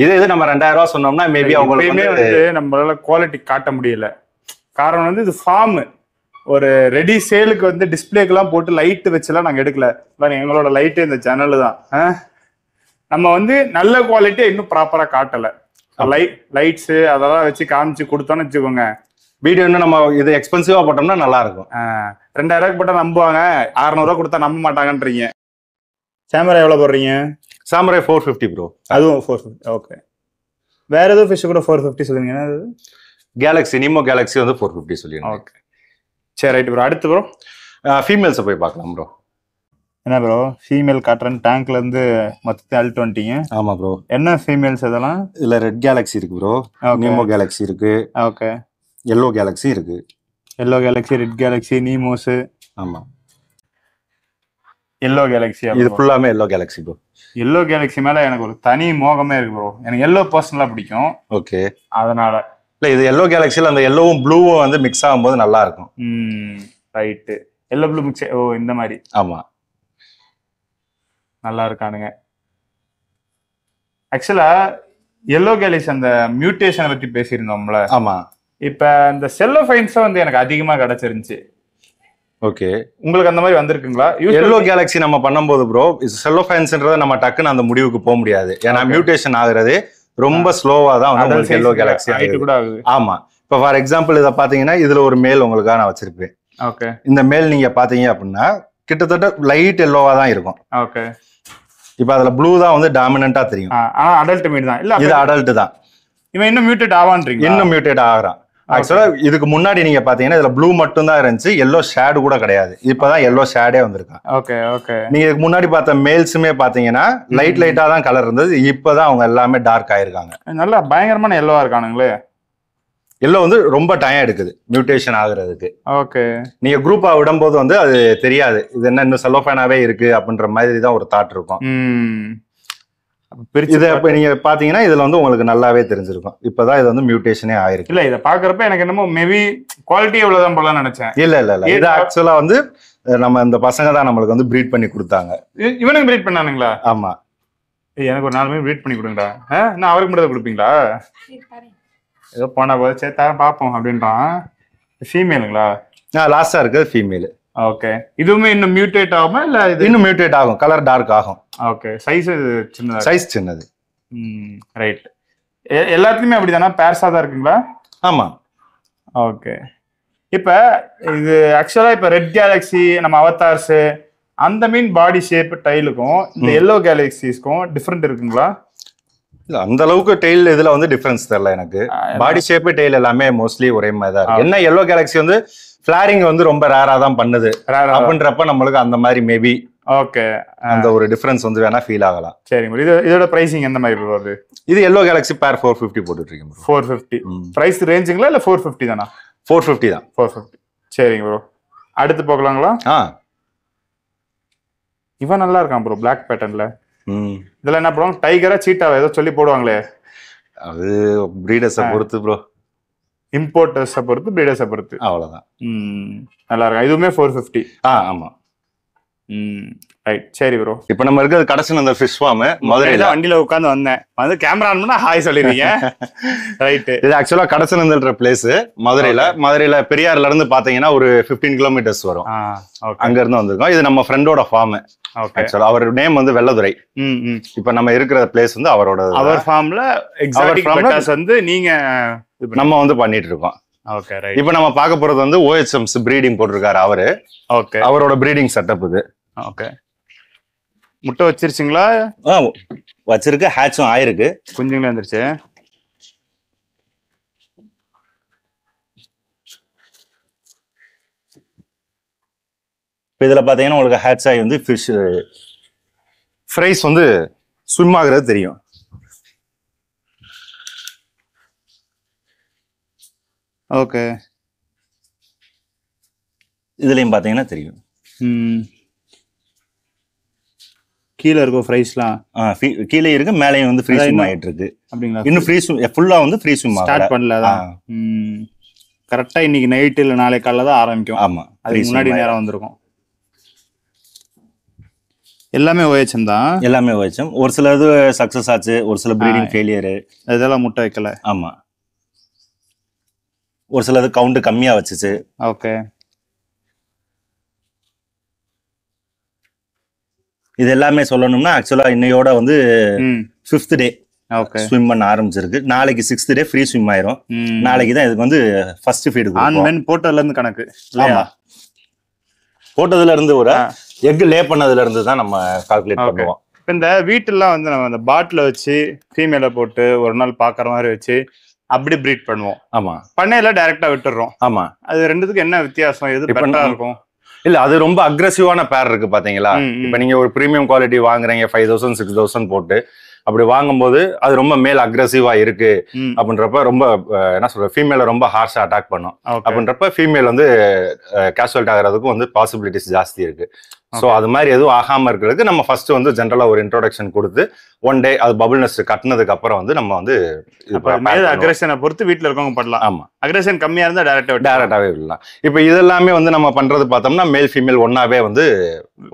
இது நம்ம 2000 சொன்னோம்னா மேபி அவங்களுமே வந்து நம்மளால குவாலிட்டி காட்ட முடியல. காரணம் வந்து இது ஃபார்ம் ஒரு ரெடி சேலுக்கு வந்து டிஸ்பிளேக்கெல்லாம் போட்டு லைட் வச்சுலாம் நாங்க எடுக்கல. எங்களோட லைட்டு இந்த ஜன்னல் தான். நம்ம வந்து நல்ல குவாலிட்டியை இன்னும் ப்ராப்பரா காட்டல. லைட்ஸ் அதெல்லாம் வச்சு காமிச்சு கொடுத்தோம்னு வச்சுக்கோங்க, வீடியோ இன்னும் நம்ம இது எக்ஸ்பென்சிவா போட்டோம்னா நல்லா இருக்கும். 2000 போட்டா நம்புவாங்க, 600 கொடுத்தா நம்ப மாட்டாங்கன்றீங்க. கேமரா எவ்வளவு போடுறீங்க? சாமரை 450 ப்ரோ. அதுவும் 450. ஓகே. வேற ஏதோ ஃபிஷ் கூட 450 சொல்லுங்க. கேலக்ஸி நீமோ கேலக்ஸி வந்து 450 சொல்லிருங்க. ஓகே சரி ரைட் ப்ரோ. அடுத்து ப்ரோ ஃபீமேல்ஸை போய் பார்க்கலாம் ப்ரோ. என்ன ப்ரோ ஃபீமேல் காட்டுறேன் டேங்க்ல இருந்து மொத்தத்தை அழுட்டு வந்துட்டீங்க. ஆமா ப்ரோ. என்ன ஃபீமேல்ஸ் இதெல்லாம்? இல்ல ரெட் கேலக்ஸி இருக்கு ப்ரோ, நீமோ கேலக்ஸி இருக்கு, ஓகே, எல்லோ கேலக்ஸி இருக்கு. Yellow galaxy, red galaxy, Nemos. ஆமா, எல்லோ கேலக்ஸி. இது ஃபுல்லாமே yellow galaxy bro. Yellow galaxy மேல எனக்கு ஒரு தனி மோகமே இருக்கு ப்ரோ. எனக்கு எல்லோ பர்சனலா பிடிக்கும். ஓகே, அதனால இல்ல இது எல்லோ கேலக்ஸில அந்த எல்லோவும் ப்ளூவும் வந்து மிக்ஸ் ஆகும்போது நல்லா இருக்கும். ரைட்டு. Yellow blue mix. ஓ இந்த மாதிரி. ஆமா, நல்லா இருக்கானுங்க. ஆக்சுவலா எல்லோ கேலக்ஸி அந்த மியூட்டேஷனை பத்தி பேசியிருந்தோம்ல. ஆமா. இப்ப இந்த செல்லோஃபைன்ஸ் வந்து எனக்கு அதிகமா கிடைச்சிருந்துச்சு. ஓகே, உங்களுக்கு அந்த மாதிரி வந்திருக்குங்களா? எல்லோ கேலக்ஸி நம்ம பண்ணும்போது ப்ரோ செல்லோஃபைன்ஸ்ன்றத நம்ம டக்குன்னு அந்த முடிவுக்கு போக முடியாது. ஏன்னா மியூட்டேஷன் ஆகுறது ரொம்ப ஸ்லோவா தான் வந்து எல்லோ கேலக்ஸி ஆகுது. ஆமா, இப்ப ஃபார் எக்ஸாம்பிள் இதை பாத்தீங்கன்னா இதுல ஒரு மேல் உங்களுக்காக நான் வச்சிருப்பேன். ஓகே, இந்த மேல் நீங்க பாத்தீங்க அப்படின்னா கிட்டத்தட்ட லைட் எல்லோவா தான் இருக்கும். ஓகே, இப்ப அதுல ப்ளூ தான் வந்து டாமினன்ட்டா தெரியும். ஆனா அடல்ட் மீட் தான். இல்ல இது அடல்ட் தான். இவன் இன்னும் மியூட்டேட் ஆவான்றீங்க? இன்னும் மியூட்டேட் ஆகுறான். ஆக்சுவலா இதுக்கு முன்னாடி நீங்க பாத்தீங்கன்னா இதுல ப்ளூ மட்டும் தான் இருந்துச்சு, எல்லோ ஷேடு கூட கிடையாது. இப்பதான் எல்லோ ஷேடே வந்திருக்கான். Okay, okay. நீங்க இதுக்கு முன்னாடி பார்த்த மேல்ஸுமே பாத்தீங்கன்னா லைட்டா தான் கலர் இருந்தது, இப்பதான் அவங்க எல்லாமே டார்க் ஆயிருக்காங்க. நல்லா பயங்கரமான எல்லோவா இருக்கானுங்களே. எல்லோ வந்து ரொம்ப டைம் எடுக்குது மியூட்டேஷன் ஆகுறதுக்கு. ஓகே, நீங்க குரூப்பா விடும்போது வந்து அது தெரியாது, இது என்ன இன்னும் செல்லோஃபைனாவே இருக்கு அப்படின்ற மாதிரி தான் ஒரு தாட் இருக்கும். இதை இப்ப நீங்க பாத்தீங்கன்னா இதுல வந்து உங்களுக்கு நல்லாவே தெரிஞ்சிருக்கும். இப்பதான் இது வந்து மியூட்டேஷனே ஆயிருக்கு. இல்ல இதை பாக்குறப்ப எனக்கு என்னமோ மேபி குவாலிட்டி எவ்வளவுதான் போல நினைச்சேன். இல்ல இல்ல இல்ல, இது ஆக்சுவலா வந்து நம்ம இந்த பசங்க தான் நம்மளுக்கு வந்து பிரீட் பண்ணி கொடுத்தாங்க. இவனுக்கு பிரீட் பண்ணானுங்களா? ஆமா. எனக்கு ஒரு 4 மீன் பிரீட் பண்ணி கொடுங்கடா. நான் அவருக்கு மட்டும் தான் கொடுப்பீங்களா? ஏதோ போனா போது சரி தரம் பார்ப்போம் அப்படின்றான். ஃபீமேலுங்களா? லாஸ்டா இருக்கு ஃபீமேல். ஓகே, இதுவுமே இன்னும் மியூட்டேட் ஆகுமா? இல்ல இது இன்னும் மியூட்டேட் ஆகும், கலர் டார்க் ஆகும். ஓகே, சைஸ் சின்னதா? சைஸ் சின்னது. ரைட். எல்லாத்துலயுமே அப்படிதானா? பேர்ஸா தான் இருக்குங்களா? ஆமா. ஓகே. இப்ப இது ஆக்சுவலா இப்ப ரெட் கேலக்ஸி, நம்ம அவதார்ஸ், அந்த மீன் பாடி ஷேப் டைலுக்கும் இந்த எல்லோ கேலக்சிஸ்க்கும் டிஃபரெண்ட் இருக்குங்களா? இல்ல அந்த அளவுக்கு டெய்ல் இதுல வந்து டிஃபரன்ஸ் தெரியல எனக்கு. பாடி ஷேப் டெய்ல் எல்லாமே மோஸ்ட்லி ஒரே மாதிரி தான் இருக்கு. என்ன எல்லோ கேலக்ஸி வந்து ஃபிளாரிங் வந்து ரொம்ப ரேரா தான் பண்ணுது அப்படின்றப்ப நம்மளுக்கு அந்த மாதிரி மேபி ஓகே அந்த ஒரு டிஃபரன்ஸ் வந்து வேணா ஃபீல் ஆகலாம். சரிங்க. இதோட பிரைசிங் எந்த மாதிரி வருது? இது எல்லோ கேலக்ஸி பேர் 450 போட்டுட்டு இருக்கீங்க. 450 பிரைஸ் ரேஞ்சுங்களா இல்ல 450 தானா? 450 தான். 450. சரிங்க ப்ரோ. அடுத்து போகலாங்களா? இவன் நல்லா இருக்கான் ப்ரோ, பிளாக் பேட்டர்ன்ல. இதெல்லாம் என்ன ப்ரோ, டைகரா சீட்டாவா ஏதோ சொல்லி போடுவாங்களே? அது பிரீடர்ஸை பொறுத்து ப்ரோ, இம்போர்ட்டர்ஸை பொறுத்து, பிரீடர்ஸை பொறுத்து. அவ்வளவுதான். நல்லா இருக்கும். இதுவுமே 450. ஆமா. ரைட். சரி ப்ரோ. இப்போ நம்ம இருக்கிறது கடைசி அந்த ஃபிஷ் ஃபார்ம். மதுரையில வண்டியில உட்காந்து வந்தேன், வந்து கேமரா ஆன் பண்ணா ஹாய் சொல்லிருக்கீங்க. ரைட். இது ஆக்சுவலா கடைசனந்தல்ன்ற பிளேஸ் மதுரையில பெரியார்ல இருந்து பாத்தீங்கன்னா ஒரு 15 கிலோமீட்டர்ஸ் வரும். அங்க இருந்து வந்திருக்கோம். இது நம்ம ஃப்ரெண்டோட ஃபார்ம். ஆக்சுவலா அவர் நேம் வந்து வெள்ளதுரை. இப்ப நம்ம இருக்கிற பிளேஸ் வந்து அவரோட. அவர் ஃபார்ம்ல எக்ஸாட்டிக் பெட்டாஸ் வந்து நீங்க நம்ம வந்து பண்ணிட்டு இருக்கோம். Okay right. இப்போ நம்ம பார்க்க போறது வந்து OHM's பிரீடிங் போட்டிருக்காரு அவரு. ஓகே, அவரோட பிரீடிங் செட்டப் இது. ஓகே. முட்டை வச்சிருச்சுங்களா? வச்சிருக்கு, ஹேட்சும் ஆயிருக்கு, குஞ்சுங்களே வந்துருச்சு. இதுல பாத்தீங்கன்னா உங்களுக்கு ஹேட்ச் ஆகி வந்து ஃபிஷ் ஃப்ரைஸ் வந்து ஸ்விம் ஆகுறது தெரியும். ஓகே. இதுலயும் பாத்தீங்கன்னா தெரியும். கீழே இருக்கும் ஃப்ரைஸ்லாம் கீழே இருக்கு, மேலேயும் வந்து ஃப்ரீ ஸ்விம் ஆயிட்டு இருக்கு. அப்படிங்களா? இன்னும் ஃப்ரீ ஸ்விம் ஃபுல்லா வந்து ஃப்ரீ ஸ்விம் ஸ்டார்ட் பண்ணலதான். கரெக்டா இன்னைக்கு நைட் இல்ல நாளை காலைல தான் ஆரம்பிக்கும். ஆமா, அதுக்கு முன்னாடி நேரம் வந்திருக்கும். எல்லாமே OHM தான். எல்லாமே OHM. ஒரு சில இது சக்சஸ் ஆச்சு, ஒரு சில ப்ரீடிங் ஃபெயிலியர், இதெல்லாம் முட்டை வைக்கல. ஆமா, ஒரு சில இது கவுண்ட் கம்மியா வச்சுச்சு. ஓகே. இது எல்லாமே சொல்லணும்னா ஆக்சுவலா இன்னையோட வந்து 5th டே ஸ்விம் பண்ண ஆரம்பிச்சிருக்கு. நாளைக்கு 6th டே ஃப்ரீ ஸ்விம் ஆயிரும். நாளைக்கு தான் இதுக்கு வந்து ஃபர்ஸ்ட் ஃபீடு ஆன்மென் போட்டதுல இருந்து கணக்கு. ஆமா, போட்டதுல இருந்து ஒரு எக் லே பண்ணதுல இருந்து தான் நம்ம கால்குலேட் பண்ணுவோம். இந்த வீட்டுலாம் வந்து நம்ம அந்த பாட்டில வச்சு ஃபீமேல போட்டு ஒரு நாள் பாக்குற மாதிரி வச்சு அப்படி ப்ரீட் பண்ணுவோம். ஆமா, பண்ணையில டைரக்டா விட்டுறோம். ஆமா, அது ரெண்டுத்துக்கு என்ன வித்தியாசம்? எது பெட்டரா இருக்கும்? இல்ல, அது ரொம்ப அக்ரெசிவான பேர் இருக்கு பாத்தீங்களா. இப்ப நீங்க ஒரு பிரீமியம் குவாலிட்டி வாங்குறீங்க 5000 6000 போட்டு, அப்படி வாங்கும்போது அது ரொம்ப மேல் அக்ரெசிவா இருக்கு அப்படின்றப்ப ரொம்ப என்ன சொல்ற ஃபீமேல ரொம்ப ஹார்ஷா அட்டாக் பண்ணும். அப்படின்றப்ப ஃபீமேல் வந்து கேஷுவல்ட் ஆகிறதுக்கும் வந்து பாசிபிலிட்டிஸ் ஜாஸ்தி இருக்கு. ஸோ அது மாதிரி எதுவும் ஆகாம இருக்கிறதுக்கு நம்ம ஃபர்ஸ்ட் வந்து ஜென்ரலா ஒரு இன்ட்ரோடக்ஷன் கொடுத்து 1 டே அது பபுள் நெஸ்ட் கட்டினதுக்கு அப்புறம் வந்து நம்ம வந்து அக்ரெஷனை பொறுத்து வீட்டுல இருக்கவங்க பண்ணலாம். ஆமா, அக்ரெஷன் கம்மியா இருந்தா டைரக்டாவே விடலாம். இப்ப இதெல்லாமே வந்து நம்ம பண்றது பார்த்தோம்னா மேல் ஃபீமேல் ஒன்னாவே வந்து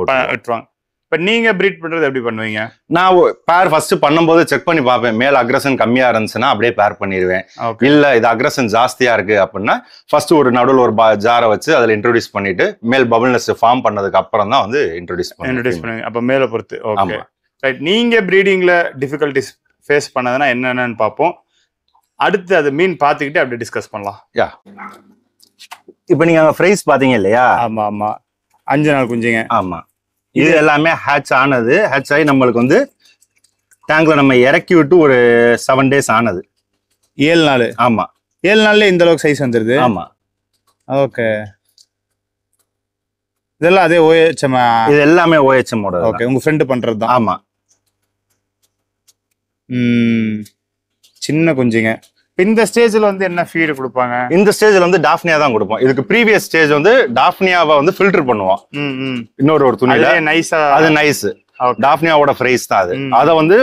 விட்டுருவாங்க. இப்ப நீங்க ப்ரீட் பண்றது எப்படி பண்ணுவீங்க? நான் பேர் ஃபர்ஸ்ட் பண்ணும்போது செக் பண்ணி பார்ப்பேன். மேல் அக்ரஷன் கம்மியா இருந்துச்சுன்னா அப்படியே பேர் பண்ணிடுவேன். இல்ல இது அக்ரஷன் ஜாஸ்தியா இருக்கு அப்படின்னா ஃபர்ஸ்ட் ஒரு நடுவில் ஒரு ஜாரை வச்சு அதுல இன்ட்ரோடியூஸ் பண்ணிட்டு மேல் பபுள் நெஸ்ட் ஃபார்ம் பண்ணதுக்கு அப்புறம் தான் வந்து இன்ட்ரோடியூஸ் பண்ணுவீங்க. அப்ப மேல பொறுத்து. Okay, right. நீங்க ப்ரீடிங்ல டிஃபிகல்டிஸ் ஃபேஸ் பண்ணதுன்னா என்னென்னு பார்ப்போம். அடுத்து அது மீன் பார்த்துக்கிட்டு அப்படியே டிஸ்கஸ் பண்ணலாம். யா, இப்போ நீங்க ஃப்ரைஸ் பாத்தீங்க இல்லையா? ஆமா ஆமா, 5 நாள் குஞ்சுங்க. ஆமா, இது எல்லாமே ஹேட்ச் ஆனது. ஹேட்ச் ஆகி நம்மளுக்கு வந்து டேங்க்ல நம்ம இறக்கி விட்டு ஒரு 7 டேஸ் ஆனது. 7 நாள். ஆமா, 7 நாள்ல இந்த அளவுக்கு சைஸ் வந்துருது. ஆமா, ஓகே. இதெல்லாம் அதே OHM? இது எல்லாமே OHM ஓட. ஓகே, உங்க ஃப்ரெண்ட் பண்றது தான். ஆமா. சின்ன குஞ்சுங்க. இந்த ஸ்டேஜ்ல வந்து என்ன ஃபீட் கொடுப்பாங்க? இந்த ஸ்டேஜ்ல வந்து டாஃப்னியா தான் கொடுப்போம். இதுக்கு ப்ரீவியஸ் ஸ்டேஜ் வந்து டாஃப்னியாவை வந்து ஃபில்டர் பண்ணுவோம். இன்னொரு துணியில நைஸா. அது நைஸ் டாஃப்னியாவோட ஃப்ரைஸ் தான் அது. அதை வந்து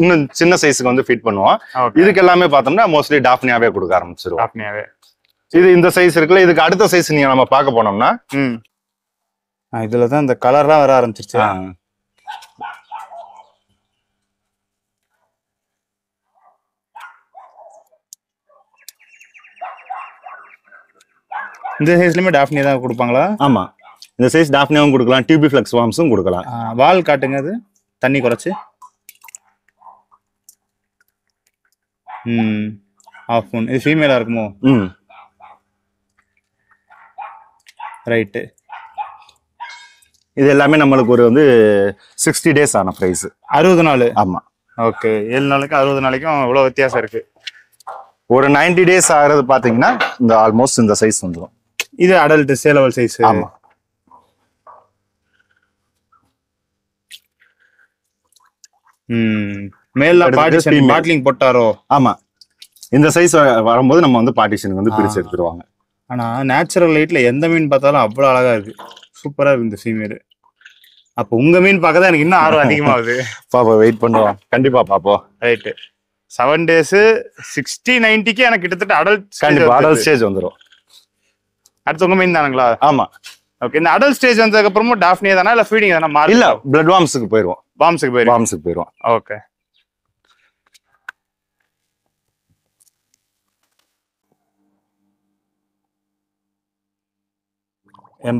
இன்னும் சின்ன சைஸுக்கு வந்து ஃபீட் பண்ணுவோம். இதுக்கு எல்லாமே பார்த்தோம்னா மோஸ்ட்லி டாஃப்னியாவே கொடுக்க ஆரம்பிச்சிருவோம். இது இந்த சைஸ் இருக்குல்ல, இதுக்கு அடுத்த சைஸ் நீங்க நம்ம பார்க்க போனோம்னா இதுலதான் இந்த கலர்லாம் வர ஆரம்பிச்சிருச்சு. இந்த சைஸ்லயுமே டாஃப்னியா தான் கொடுப்பாங்களா? ஆமா, இந்த சைஸ் டாஃப்னியாவும் கொடுக்கலாம், டியூபி ஃபிளக்ஸ் வார்ம்ஸும் கொடுக்கலாம். வால் காட்டுங்க, அது தண்ணி குறைச்சு. Half moon. இது ஃபீமேலா இருக்குமோ? ரைட்டு. இது எல்லாமே நம்மளுக்கு ஒரு வந்து 60 டேஸ் ஆன பிரைஸ். 60 நாள். ஆமா. ஓகே, 7 நாளைக்கும் 60 நாளைக்கும் இவ்வளவு வித்தியாசம் இருக்கு. ஒரு 90 டேஸ் ஆகிறது பாத்தீங்கன்னா இந்த ஆல்மோஸ்ட் இந்த சைஸ் வந்துடும். இது அடல்ட் சே லெவல் சைஸ். ஆமா. மேல பார்ட்டிஷன் பாட்லிங் போட்டாரோ? ஆமா, இந்த சைஸ் வரும்போது நம்ம வந்து பார்ட்டிஷனுக்கு வந்து பிரிச்சு எடுத்துருவாங்க. ஆனா நேச்சுரல் லைட்ல எந்த மீன் பார்த்தாலும் அவ்வளவு அழகா இருக்கு, சூப்பரா இருக்கு இந்த ஃபீமேல். அப்ப உங்க மீன் பார்க்கதான் எனக்கு இன்னும் ஆர்வம் அதிகமாகுது. பாப்போம், வெயிட் பண்ணுவோம், கண்டிப்பா பாப்போம். ரைட்டு. 7 டேஸ் 60-90க்கு எனக்கு கிட்டத்தட்ட அடல்ட் கண்டிப்பா அடல்ட் ஸ்டேஜ் வந்துரும். அடுத்து உங்க மீன் தானுங்களா? ஆமா. ஓகே, இந்த அடல்ட் ஸ்டேஜ் வந்ததுக்கு அப்புறமும் டாஃப்னியா தானா இல்ல ஃபீடிங் தானா? இல்ல, பிளட் வார்ம்ஸ்க்கு போயிடுவோம். வார்ம்ஸ்க்கு போயிடுவோம். ஓகே.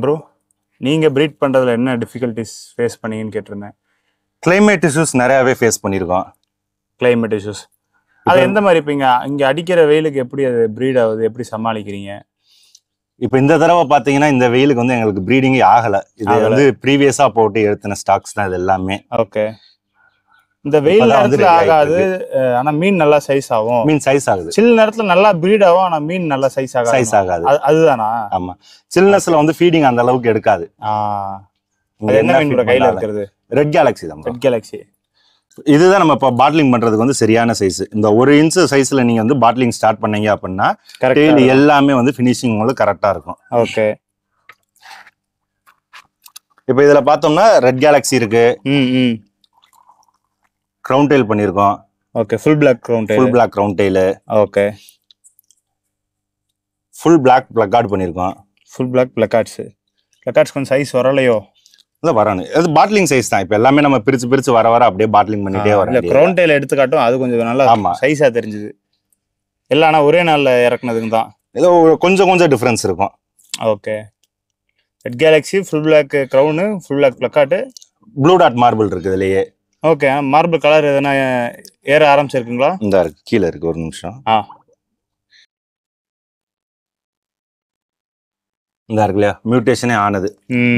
ப்ரோ, நீங்க ப்ரீட் பண்றதுல என்ன டிஃபிகல்டிஸ் ஃபேஸ் பண்ணீங்கன்னு கேட்டிருந்தேன். கிளைமேட் இஷ்யூஸ் நிறையவே ஃபேஸ் பண்ணியிருக்கோம். கிளைமேட் இஷ்யூஸ் அது எந்த மாதிரி? இப்போ இங்க அடிக்கிற வெயிலுக்கு எப்படி அது ப்ரீட் ஆகுது, எப்படி சமாளிக்கிறீங்க? இப்போ இந்த தடவை பார்த்தீங்கன்னா இந்த வெயிலுக்கு வந்து எங்களுக்கு ப்ரீடிங்கே ஆகலை. இது வந்து ப்ரீவியஸாக போட்டு எடுத்தின ஸ்டாக்ஸ் தான் இது எல்லாமே. ஓகே. இந்த வெயில் நேரத்துல ஆகாது, ஆனா மீன் நல்லா சைஸ் ஆகும். மீன் சைஸ் ஆகுது. சில் நேரத்துல நல்லா ப்ரீட் ஆகும், ஆனா மீன் நல்லா சைஸ் ஆகாது. அதுதானா? ஆமா, சில்னஸ்ல வந்து ஃபீடிங் அந்த அளவுக்கு எடுக்காது. என்ன மீன் கையில இருக்கிறது? ரெட் கேலக்ஸி தான். ரெட் கேலக்ஸி இதுதான் நம்ம இப்போ பாட்லிங் பண்றதுக்கு வந்து சரியான சைஸ். இந்த 1 இன்ச் சைஸ்ல நீங்க வந்து பாட்லிங் ஸ்டார்ட் பண்ணீங்க அப்படின்னா டெய்ல் எல்லாமே வந்து ஃபினிஷிங் உங்களுக்கு கரெக்டா இருக்கும். ஓகே. இப்போ இதுல பார்த்தோம்னா ரெட் கேலக்ஸி இருக்கு, கிரவுன் டெயில் பண்ணிருக்கோம். Okay. Full black crown tail, full black crown tail. Okay. Full black plakat பண்ணிருக்கோம். ஃபுல் பிளாக் பிளக்கார்ட்ஸ் கொஞ்சம் சைஸ் வரலையோ? அதான் வரணும். அது பாட்லிங் சைஸ் தான். இப்போ எல்லாமே நம்ம பிரிச்சு பிரிச்சு வர வர அப்படியே பாட்லிங் பண்ணிட்டே வரோம். இல்ல கிரவுன் டெயில் எடுத்துக்காட்டும் அது கொஞ்சம் நல்லா சைஸா தெரிஞ்சது. எல்லாம் ஆனா ஒரே நாள்ல இறக்குனதுக்கு தான் ஏதோ கொஞ்சம் கொஞ்சம் டிஃபரன்ஸ் இருக்கும். Okay. Red galaxy, full black crown, full black plakat, blue dot marble இருக்கு இதுலயே. ஓகே. மார்பிள் கலர் எதனா ஏற ஆரம்பிச்சிருக்குங்களா? இந்த இருக்கு, கீழே இருக்கு, ஒரு நிமிஷம். இந்த இருக்கு இல்லையா, மியூட்டேஷனே ஆனது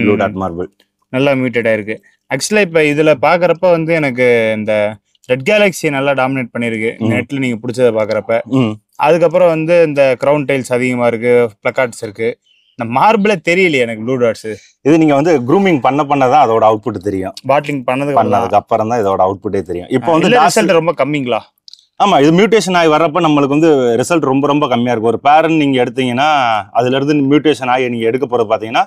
ப்ளூ டாட் மார்பிள். நல்லா மியூட்டட் ஆயிருக்கு. ஆக்சுவலா இப்ப இதுல பாக்குறப்ப வந்து எனக்கு இந்த ரெட் கேலக்ஸி நல்லா டாமினேட் பண்ணிருக்கு நெட்ல நீங்க பிடிச்சத பாக்குறப்ப. அதுக்கப்புறம் வந்து இந்த கிரவுன் டைல்ஸ் அதிகமா இருக்கு, பிளக்கார்ட்ஸ் இருக்கு. இந்த மார்பிளே தெரியலையே எனக்கு ப்ளூ டாட்ஸ். இது நீங்க வந்து க்ரூமிங் பண்ணதான் அதோட அவுட்புட் தெரியும். பாட்லிங் பண்ணதுக்கு அப்புறம் தான் இதோட அவுட்புட்டே தெரியும். இப்போ வந்து ரிசல்ட் ரொம்ப கம்மிங்களா? ஆமா, இது மியூட்டேஷன் ஆகி வர்றப்ப நம்மளுக்கு வந்து ரிசல்ட் ரொம்ப ரொம்ப கம்மியா இருக்கும். ஒரு பேரன் நீங்க எடுத்தீங்கன்னா அதுல இருந்து மியூட்டேஷன் ஆகி நீங்க எடுக்க போறது பாத்தீங்கன்னா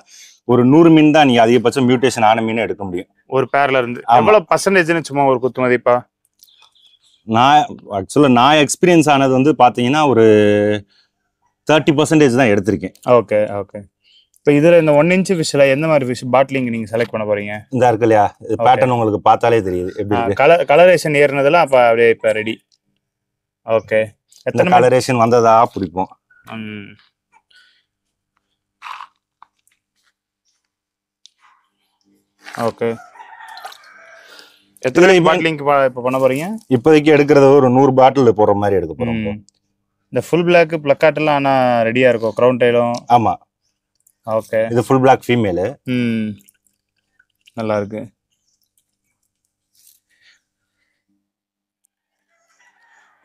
ஒரு 100 மீன் தான் நீங்க அதிகபட்சம் மியூட்டேஷன் ஆன மீன் எடுக்க முடியும் ஒரு பேர்ல இருந்து. எவ்வளவு பர்சன்டேஜ்னு சும்மா ஒரு குத்து மதிப்பா? நான் எக்ஸ்பீரியன்ஸ் ஆனது வந்து பாத்தீங்கன்னா ஒரு 30% தான் எடுத்திருக்கேன். Okay okay. இப்போ இதுல இந்த 1 இன்ச் ஃபிஷ்ல எந்த மாதிரி ஃபிஷ் பாட்லிங் நீங்க செலக்ட் பண்ண போறீங்க? இந்த இருக்கு இல்லையா, பேட்டர்ன் உங்களுக்கு பார்த்தாலே தெரியுது எப்படி இருக்கு. கலரேஷன் ஏறினதெல்லாம் அப்ப அப்படியே இப்ப ரெடி. ஓகே. எத்தனை கலரேஷன் வந்ததா பிடிப்போம். ஓகே. எத்தனை பாட்லிங் இப்ப பண்ண போறீங்க? இப்போதைக்கு எடுக்கிறது ஒரு 100 பாட்டில் போற மாதிரி எடுக்க போறோம். இந்த ஃபுல் பிளாக் பிளக்கார்ட் எல்லாம் ஆனா ரெடியா இருக்கும். கிரவுன் டைலும். ஆமா. ஓகே. இது ஃபுல் பிளாக் ஃபீமேல். நல்லா இருக்கு.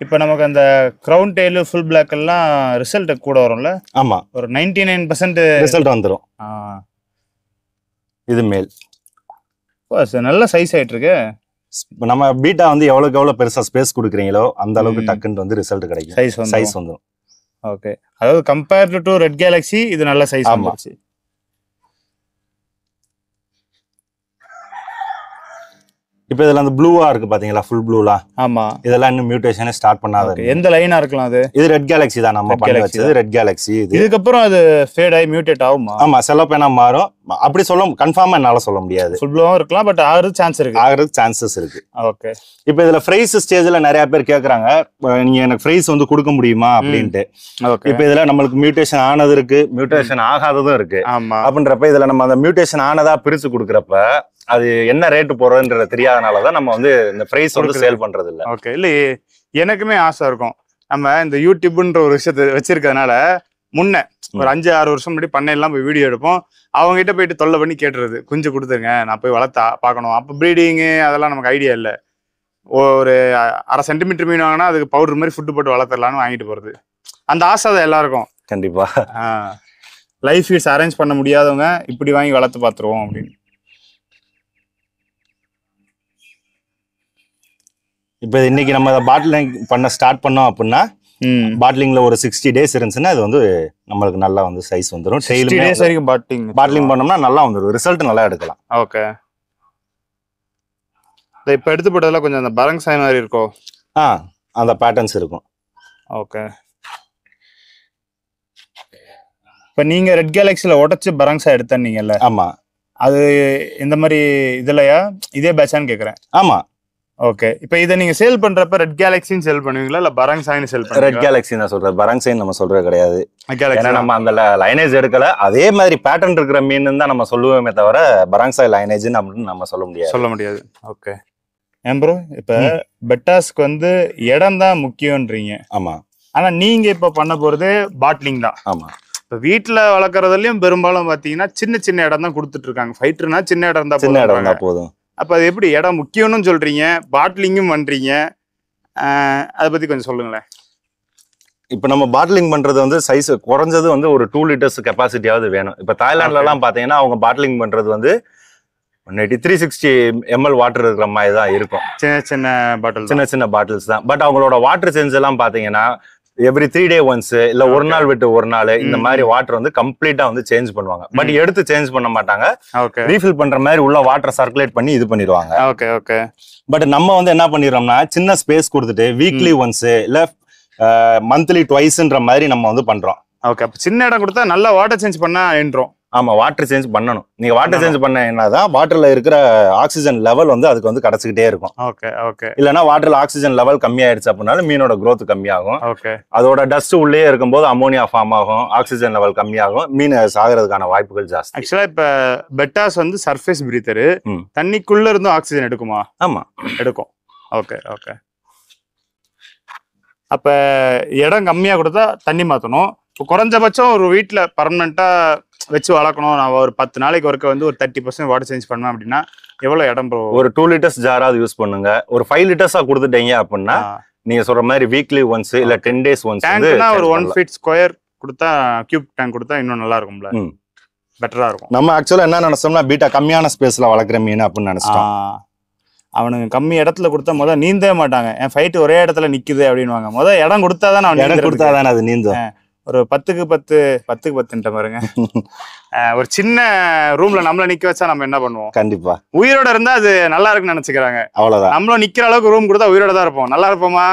இப்போ நமக்கு அந்த கிரவுன் டெயில் ஃபுல் பிளாக் எல்லாம் ரிசல்ட் கூட வரும்ல? ஆமா, ஒரு 99% ரிசல்ட் வந்துரும். இது மேல். நல்ல சைஸ் ஆயிட்டு இருக்கு. நம்ம பீட்டா வந்து எவ்வளவு பெருசா ஸ்பேஸ் கொடுக்குறீங்களோ அந்த அளவுக்கு டக்குன்னு வந்து ரிசல்ட் கிடைக்கும். சைஸ் வந்துரும். ஓகே. அதாவது கம்பேர்ட் டு ரெட் கேலக்ஸி இது நல்ல சைஸ் வந்துருச்சு. இப்போ இதெல்லாம் அந்த ப்ளூவா இருக்கு பாத்தீங்களா, ஃபுல் ப்ளூலாம். ஆமா. இதெல்லாம் இன்னும் மியூட்டேஷனே ஸ்டார்ட் பண்ணாத. எந்த லைனா இருக்கலாம் அது? இது ரெட் கேலக்ஸி தான் நம்ம பண்ணி வச்சது. ரெட் கேலக்ஸி இதுக்கு அப்புறம் அது ஃபேட் ஆகி மியூட்டேட் ஆகுமா? ஆமா, செலோபேனா மாறும். அப்படி கன்ஃபார்மா என்னால சொல்ல முடியாது. ஃபுல் ப்ளூவும் இருக்கலாம், பட் ஆகிறதுக்கு சான்சஸ் இருக்கு. ஓகே. இப்போ இதுல ஃப்ரைஸ் ஸ்டேஜ்ல நிறைய பேர் கேக்குறாங்க, நீங்க எனக்கு ஃப்ரைஸ் வந்து கொடுக்க முடியுமா அப்படின்ட்டு. இப்போ இதுல நம்மளுக்கு மியூட்டேஷன் ஆனது இருக்கு, மியூட்டேஷன் ஆகாததும் இருக்கு. அப்படின்றப்ப இதுல நம்ம அந்த மியூட்டேஷன் ஆனதா பிரிச்சு கொடுக்குறப்ப அது என்ன ரேட்டு போறதுன்றது தெரியாதனாலதான் நம்ம வந்து இந்த பிரைஸ் வந்து சேல் பண்றது இல்ல. ஓகே. இல்ல எனக்குமே ஆசை இருக்கும். நம்ம இந்த யூடியூப்ன்ற ஒரு விஷயத்த வச்சிருக்கிறதுனால முன்ன ஒரு 5-6 வருஷம் முன்னாடி பண்ணையெல்லாம் போய் வீடியோ எடுப்போம். அவங்க கிட்ட போயிட்டு தொல்லை பண்ணி கேட்டுறது, குஞ்சு கொடுத்துருங்க நான் போய் வளர்த்தா பார்க்கணும். அப்போ ப்ரீடிங்கு அதெல்லாம் நமக்கு ஐடியா இல்லை. ஒரு 1/2 சென்டிமீட்டர் மீன் வாங்கினா அதுக்கு பவுடர் மாதிரி ஃபுட்டு போட்டு வளர்த்துடலான்னு வாங்கிட்டு போறது. அந்த ஆசை தான் எல்லாருக்கும். கண்டிப்பா. லைஃப் ஃபீட்ஸ் அரேஞ்ச் பண்ண முடியாதவங்க இப்படி வாங்கி வளர்த்து பார்த்துருவோம் அப்படின்னு. இப்போ இன்னைக்கு நம்ம பாட்டிலிங் பண்ண ஸ்டார்ட் பண்ணோம் அப்படின்னா பாட்டிலிங்ல ஒரு 60 days இருந்துச்சுன்னா அது வந்து நம்மளுக்கு நல்லா வந்து சைஸ் வந்துடும். 60 days வரைக்கும் பாட்டிலிங் பண்ணோம்னா நல்லா வந்துடும், ரிசல்ட் நல்லா எடுக்கலாம். ஓகே. இப்போ எடுத்து போட்டதெல்லாம் கொஞ்சம் அந்த பரங் சாய் மாதிரி இருக்கும். அந்த பேட்டர்ன்ஸ் இருக்கும். ஓகே. இப்போ நீங்க ரெட் கேலக்ஸில உடைச்சு பரங் சாய் எடுத்தீங்கல்ல? ஆமா. அது இந்த மாதிரி இதுலயா இதே பேட்சான்னு கேக்குறேன். ஆமா. ஓகே. இப்போ இதை நீங்க சேல் பண்றப்ப ரெட் கேலக்ஸின்னு சேல் பண்ணுவீங்களா இல்ல பரங் சாய்னு சேல் பண்ணுவீங்களா? ரெட் கேலக்ஸி நான் சொல்றேன், பரங் சாய் நம்ம சொல்றது கிடையாது. ஏன்னா நம்ம அந்த லைனேஜ் எடுக்கல. அதே மாதிரி பேட்டர்ன் இருக்கிற மீன் தான் நம்ம சொல்லுவோமே தவிர பரங் சாய் லைனேஜ் அப்படின்னு நம்ம சொல்ல முடியாது. ஓகே. ஏன் ப்ரோ, இப்ப பெட்டாஸ்க்கு வந்து இடம் தான் முக்கியம்ன்றீங்க. ஆமா. ஆனா நீங்க இப்ப பண்ண போறது பாட்லிங் தான். ஆமா. இப்ப வீட்டுல வளர்க்கறதுலயும் பெரும்பாலும் பாத்தீங்கன்னா சின்ன சின்ன இடம் தான் கொடுத்துட்டு இருக்காங்க. ஃபைட்டர்னா சின்ன இடம் இருந்தா போதும். அப்ப அது எப்படி இடம் முக்கியம்னு சொல்றீங்க, பாட்லிங்கும் பண்றீங்க, அதை பத்தி கொஞ்சம் சொல்லுங்களேன். இப்ப நம்ம பாட்டிலிங் பண்றது வந்து சைஸ் குறைஞ்சது வந்து ஒரு 2 liters கெப்பாசிட்டியாவது வேணும். இப்ப தாய்லாந்துல எல்லாம் பாத்தீங்கன்னா அவங்க பாட்டிலிங் பண்றது வந்து 180 360 ml வாட்டர் இருக்கிற மாதிரி தான் இருக்கும். சின்ன பாட்டில்ஸ் தான். பட் அவங்களோட வாட்டர் சேஞ்ச் எல்லாம் பாத்தீங்கன்னா எவ்ரி 3 day ஒன்ஸ் இல்ல ஒரு நாள் விட்டு ஒரு நாள் இந்த மாதிரி வாட்டர் வந்து கம்ப்ளீட்டா வந்து சேஞ்ச் பண்ணுவாங்க. பட் எடுத்து சேஞ்ச் பண்ண மாட்டாங்க. ரீஃபில் பண்ற மாதிரி உள்ள வாட்டர் சர்க்குலேட் பண்ணி இது பண்ணிடுவாங்க. பட் நம்ம வந்து என்ன பண்ணிடுறோம்னா சின்ன ஸ்பேஸ் கொடுத்துட்டு வீக்லி ஒன்ஸ் இல்ல மந்த்லி ட்வைஸ்ன்ற மாதிரி நம்ம வந்து பண்றோம். சின்ன இடம் கொடுத்தா நல்லா வாட்டர் சேஞ்ச் பண்ணா என்றோம். ஆமா, வாட்டர் சேஞ்ச் பண்ணணும். நீங்க வாட்டர் சேஞ்ச் பண்ண என்னதான் வாட்டர்ல இருக்கிற ஆக்சிஜன் லெவல் வந்து அதுக்கு வந்து கிடைச்சிக்கிட்டே இருக்கும். இல்லைன்னா வாட்டர்ல ஆக்சிஜன் லெவல் கம்மியாயிடுச்சு அப்படின்னாலும் மீனோட growth கம்மியாகும். அதோட டஸ்ட் உள்ளே இருக்கும்போது அமோனியா ஃபார்ம் ஆகும், ஆக்சிஜன் லெவல் கம்மியாகும், மீன் சாகிறதுக்கான வாய்ப்புகள் ஜாஸ்தி. ஆக்சுவலா இப்ப பெட்டாஸ் வந்து சர்ஃபேஸ் பிரீத்தர், தண்ணிக்குள்ள இருந்தும் ஆக்சிஜன் எடுக்குமா? ஆமா, எடுக்கும். அப்ப இடம் கம்மியா கொடுத்தா தண்ணி மாத்தணும். குறைஞ்சபட்சம் ஒரு வீட்டுல பர்மனண்டா வச்சு வளர்க்கணும், நான் ஒரு 10 நாளைக்கு ஒருக்க வந்து ஒரு 30% வாட்டர் சேஞ்ச் பண்ணுவேன் அப்படின்னா எவ்வளவு இடம்? ஒரு 2 liters ஜாராவது யூஸ் பண்ணுங்க. ஒரு 5 liters கொடுத்துட்டீங்க அப்படின்னா நீங்க சொல்ற மாதிரி வீக்லி ஒன்ஸ் இல்ல 10 days ஒன்ஸ் ஒரு 1 feet ஸ்கொயர் கொடுத்தா, கியூப் டேங்க் கொடுத்தா இன்னும் நல்லா இருக்கும்ல, பெட்டரா இருக்கும். நம்ம ஆக்சுவலா என்ன நினைச்சோம்னா பீட்டா கம்மியான ஸ்பேஸ்ல வளர்க்குற மீன் அப்படின்னு நினைச்சிட்டோம். அவனுக்கு கம்மி இடத்துல கொடுத்தா முதல் நீந்தவே மாட்டாங்க. என் ஃபைட் ஒரே இடத்துல நிக்குது அப்படின்வாங்க. முதல் இடம் கொடுத்தாதான் அவன் இடம் கொடுத்தாதானே அது நீந்தும். ஒரு 10க்கு 10 பாருங்க. ஒரு சின்ன ரூம்ல நம்மள நிக்க வச்சா நம்ம என்ன பண்ணுவோம்? கண்டிப்பா உயிரோட இருந்தா அது நல்லா இருக்குன்னு நினைச்சுக்கிறாங்க. அவ்வளவுதான். நம்மளும் நிக்கிற அளவுக்கு ரூம் கொடுத்தா உயிரோட தான் இருப்போம். நல்லா இருப்போமா?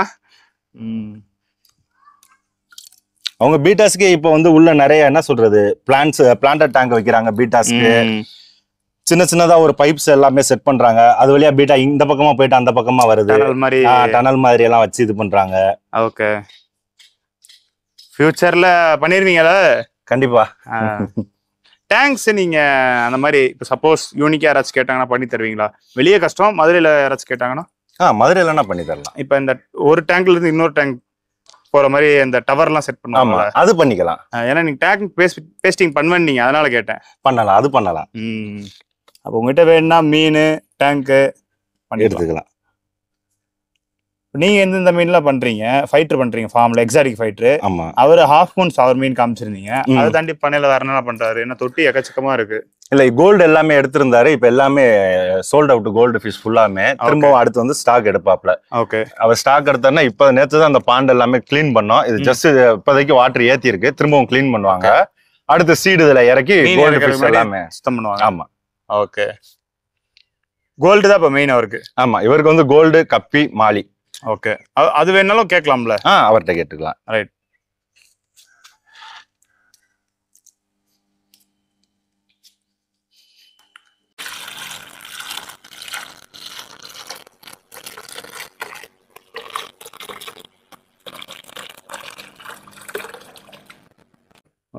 அவங்க பீட்டாஸ்க்கு இப்ப வந்து உள்ள நிறைய என்ன சொல்றது பிளான்டட் டேங்க் வைக்கிறாங்க. பீட்டாஸ்க்கு சின்னதா ஒரு பைப்ஸ் எல்லாமே செட் பண்றாங்க. அது வழியா பீட்டா இந்த பக்கமா போயிட்டு அந்த பக்கமா வருது. டனல் மாதிரி எல்லாம் வச்சு இது பண்றாங்க. ஃபியூச்சர்ல பண்ணிருவீங்களா? கண்டிப்பா. டேங்க்ஸ் நீங்க அந்த மாதிரி இப்ப சப்போஸ் யூனிக்கா யாராச்சும் கேட்டாங்கன்னா பண்ணி தருவீங்களா? வெளியே கஷ்டம், மதுரையில யாராச்சும் கேட்டாங்கன்னா மதுரையில பண்ணி தரலாம். இப்ப இந்த ஒரு டேங்க்ல இருந்து இன்னொரு டேங்க் போற மாதிரி இந்த டவர் எல்லாம் செட் பண்ணுவாங்க, அது பண்ணிக்கலாம். ஏன்னா நீங்க டேங்க் பேஸ்டிங் பண்ணுவீங்க, அதனால கேட்டேன். பண்ணலாம், அது பண்ணலாம். அப்ப உங்ககிட்ட வேணும்னா மீன் டேங்க் எடுத்துக்கலாம். நீங்க எந்தெந்த மீன்லாம் பண்றீங்க? ஃபைட்டர் பண்றீங்க ஃபார்ம்ல, எக்ஸாட்டிக் ஃபைட்டர். ஆமா, அவர் ஹாஃப் மூன்ஸ் அவர் மீன் காமிச்சிருந்தீங்க. அதை தாண்டி பண்ணையில வேற என்ன பண்றாரு? என்ன தொட்டி எக்கச்சக்கமா இருக்கு. இல்ல, கோல்டு எல்லாமே எடுத்திருந்தாரு. இப்ப எல்லாமே சோல்ட் அவுட் கோல்டு ஃபிஷ் ஃபுல்லாமே. திரும்பவும் அடுத்து வந்து ஸ்டாக் எடுப்பாப்ல. அவர் ஸ்டாக் எடுத்தாருன்னா இப்ப நேற்று தான் அந்த பாண்ட் எல்லாமே கிளீன் பண்ணோம். இது ஜஸ்ட் இப்போதைக்கு வாட்டர் ஏத்தி இருக்கு, திரும்பவும் கிளீன் பண்ணுவாங்க. அடுத்து சீடு இதுல இறக்கி கோல்டு ஃபிஷ் எல்லாமே சுத்தம் பண்ணுவாங்க. ஆமா, கோல்டு தான் இப்ப மெயின் அவருக்கு. ஆமா, இவருக்கு வந்து கோல்டு, கப்பி, மாலி. அது வேணாலும் கேட்கலாம்ல? அவர்கிட்ட கேட்டுக்கலாம். ரைட்.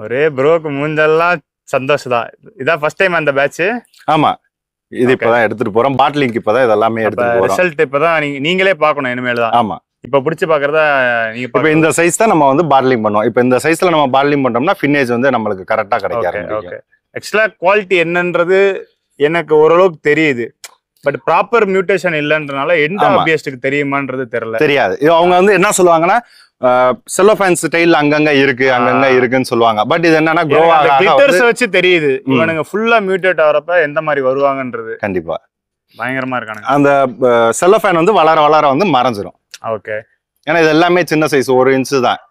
ஒரே ப்ரோக்கு மூஞ்செல்லாம் சந்தோஷம் தான். இதான் ஃபர்ஸ்ட் டைம் அந்த பேட்ச்? ஆமா, இது இப்பதான் எடுத்துட்டு போறோம். பாட்லிங்க் இப்பதான் இதெல்லாமே எடுத்துட்டு போறோம். ரிசல்ட் இப்பதான் நீங்களே பார்க்கணும் இனிமேல் தான். ஆமா, இப்ப பிடிச்சு பாக்குறதா நீங்க. இப்ப இந்த சைஸ் தான் நம்ம வந்து பாட்லிங் பண்ணுவோம். இப்ப இந்த சைஸ்ல நம்ம பாட்லிங் பண்றோம்னா ஃபின்னேஜ் வந்து நம்மளுக்கு கரெக்டா கிடைக்கும். ஆக்சுவலா குவாலிட்டி என்னன்றது எனக்கு ஓரளவுக்கு தெரியுது. பட் ப்ராப்பர் மியூட்டேஷன் இல்லன்றனால எந்த ஆபியஸ்டுக்கு தெரியுமான்றது தெரியாது. அவங்க வந்து என்ன சொல்லுவாங்கன்னா செல்லோஃபேன் ஸ்டைல் அங்கங்க இருக்குன்னு சொல்லுவாங்க. பட் இது என்னன்னா க்ரோ கிளிட்டர்ஸ் வச்சு தெரியுது இவனுங்க ஃபுல்லா மியூட்டேட் ஆறப்ப எந்த மாதிரி வருவாங்கன்றது. கண்டிப்பா பயங்கரமா இருக்காங்க. அந்த செல்லோஃபேன் வந்து வளர வந்து மறைஞ்சிரும். ஏன்னா இது எல்லாமே சின்ன சைஸ், 1 inch தான்.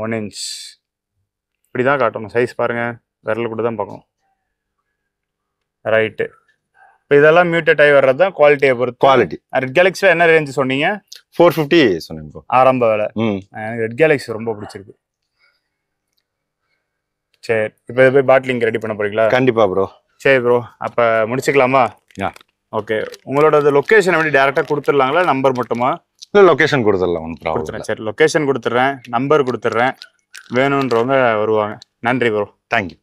1 inch இப்படிதான் காட்டணும். சைஸ் பாருங்க, விரல் கூட தான் பார்க்கணும். ரைட்டு. இப்போ இதெல்லாம் மியூட்டேட் ஆகி வர்றது தான் குவாலிட்டியை பொறுத்து. குவாலிட்டி. ரெட் கேலக்ஸில என்ன ரேஞ்ச் சொன்னீங்க? 450 சொன்னீங்க ஆரம்ப விலை. எனக்கு ரெட் கேலக்ஸி ரொம்ப பிடிச்சிருக்கு. சரி, இப்போ இதை போய் பாட்லிங் ரெடி பண்ண போறீங்களா? கண்டிப்பா ப்ரோ. சரி ப்ரோ, அப்போ முடிச்சுக்கலாமா? ஓகே, உங்களோட லொக்கேஷன் எப்படி டேரக்டா கொடுத்துடலாங்களா, நம்பர் மட்டுமா? இல்லை, லொக்கேஷன் கொடுத்துடலாம். சரி, லொக்கேஷன் கொடுத்துட்றேன், நம்பர் கொடுத்துட்றேன். வேணுன்றவங்க வருவாங்க. நன்றி ப்ரோ. தேங்க்யூ.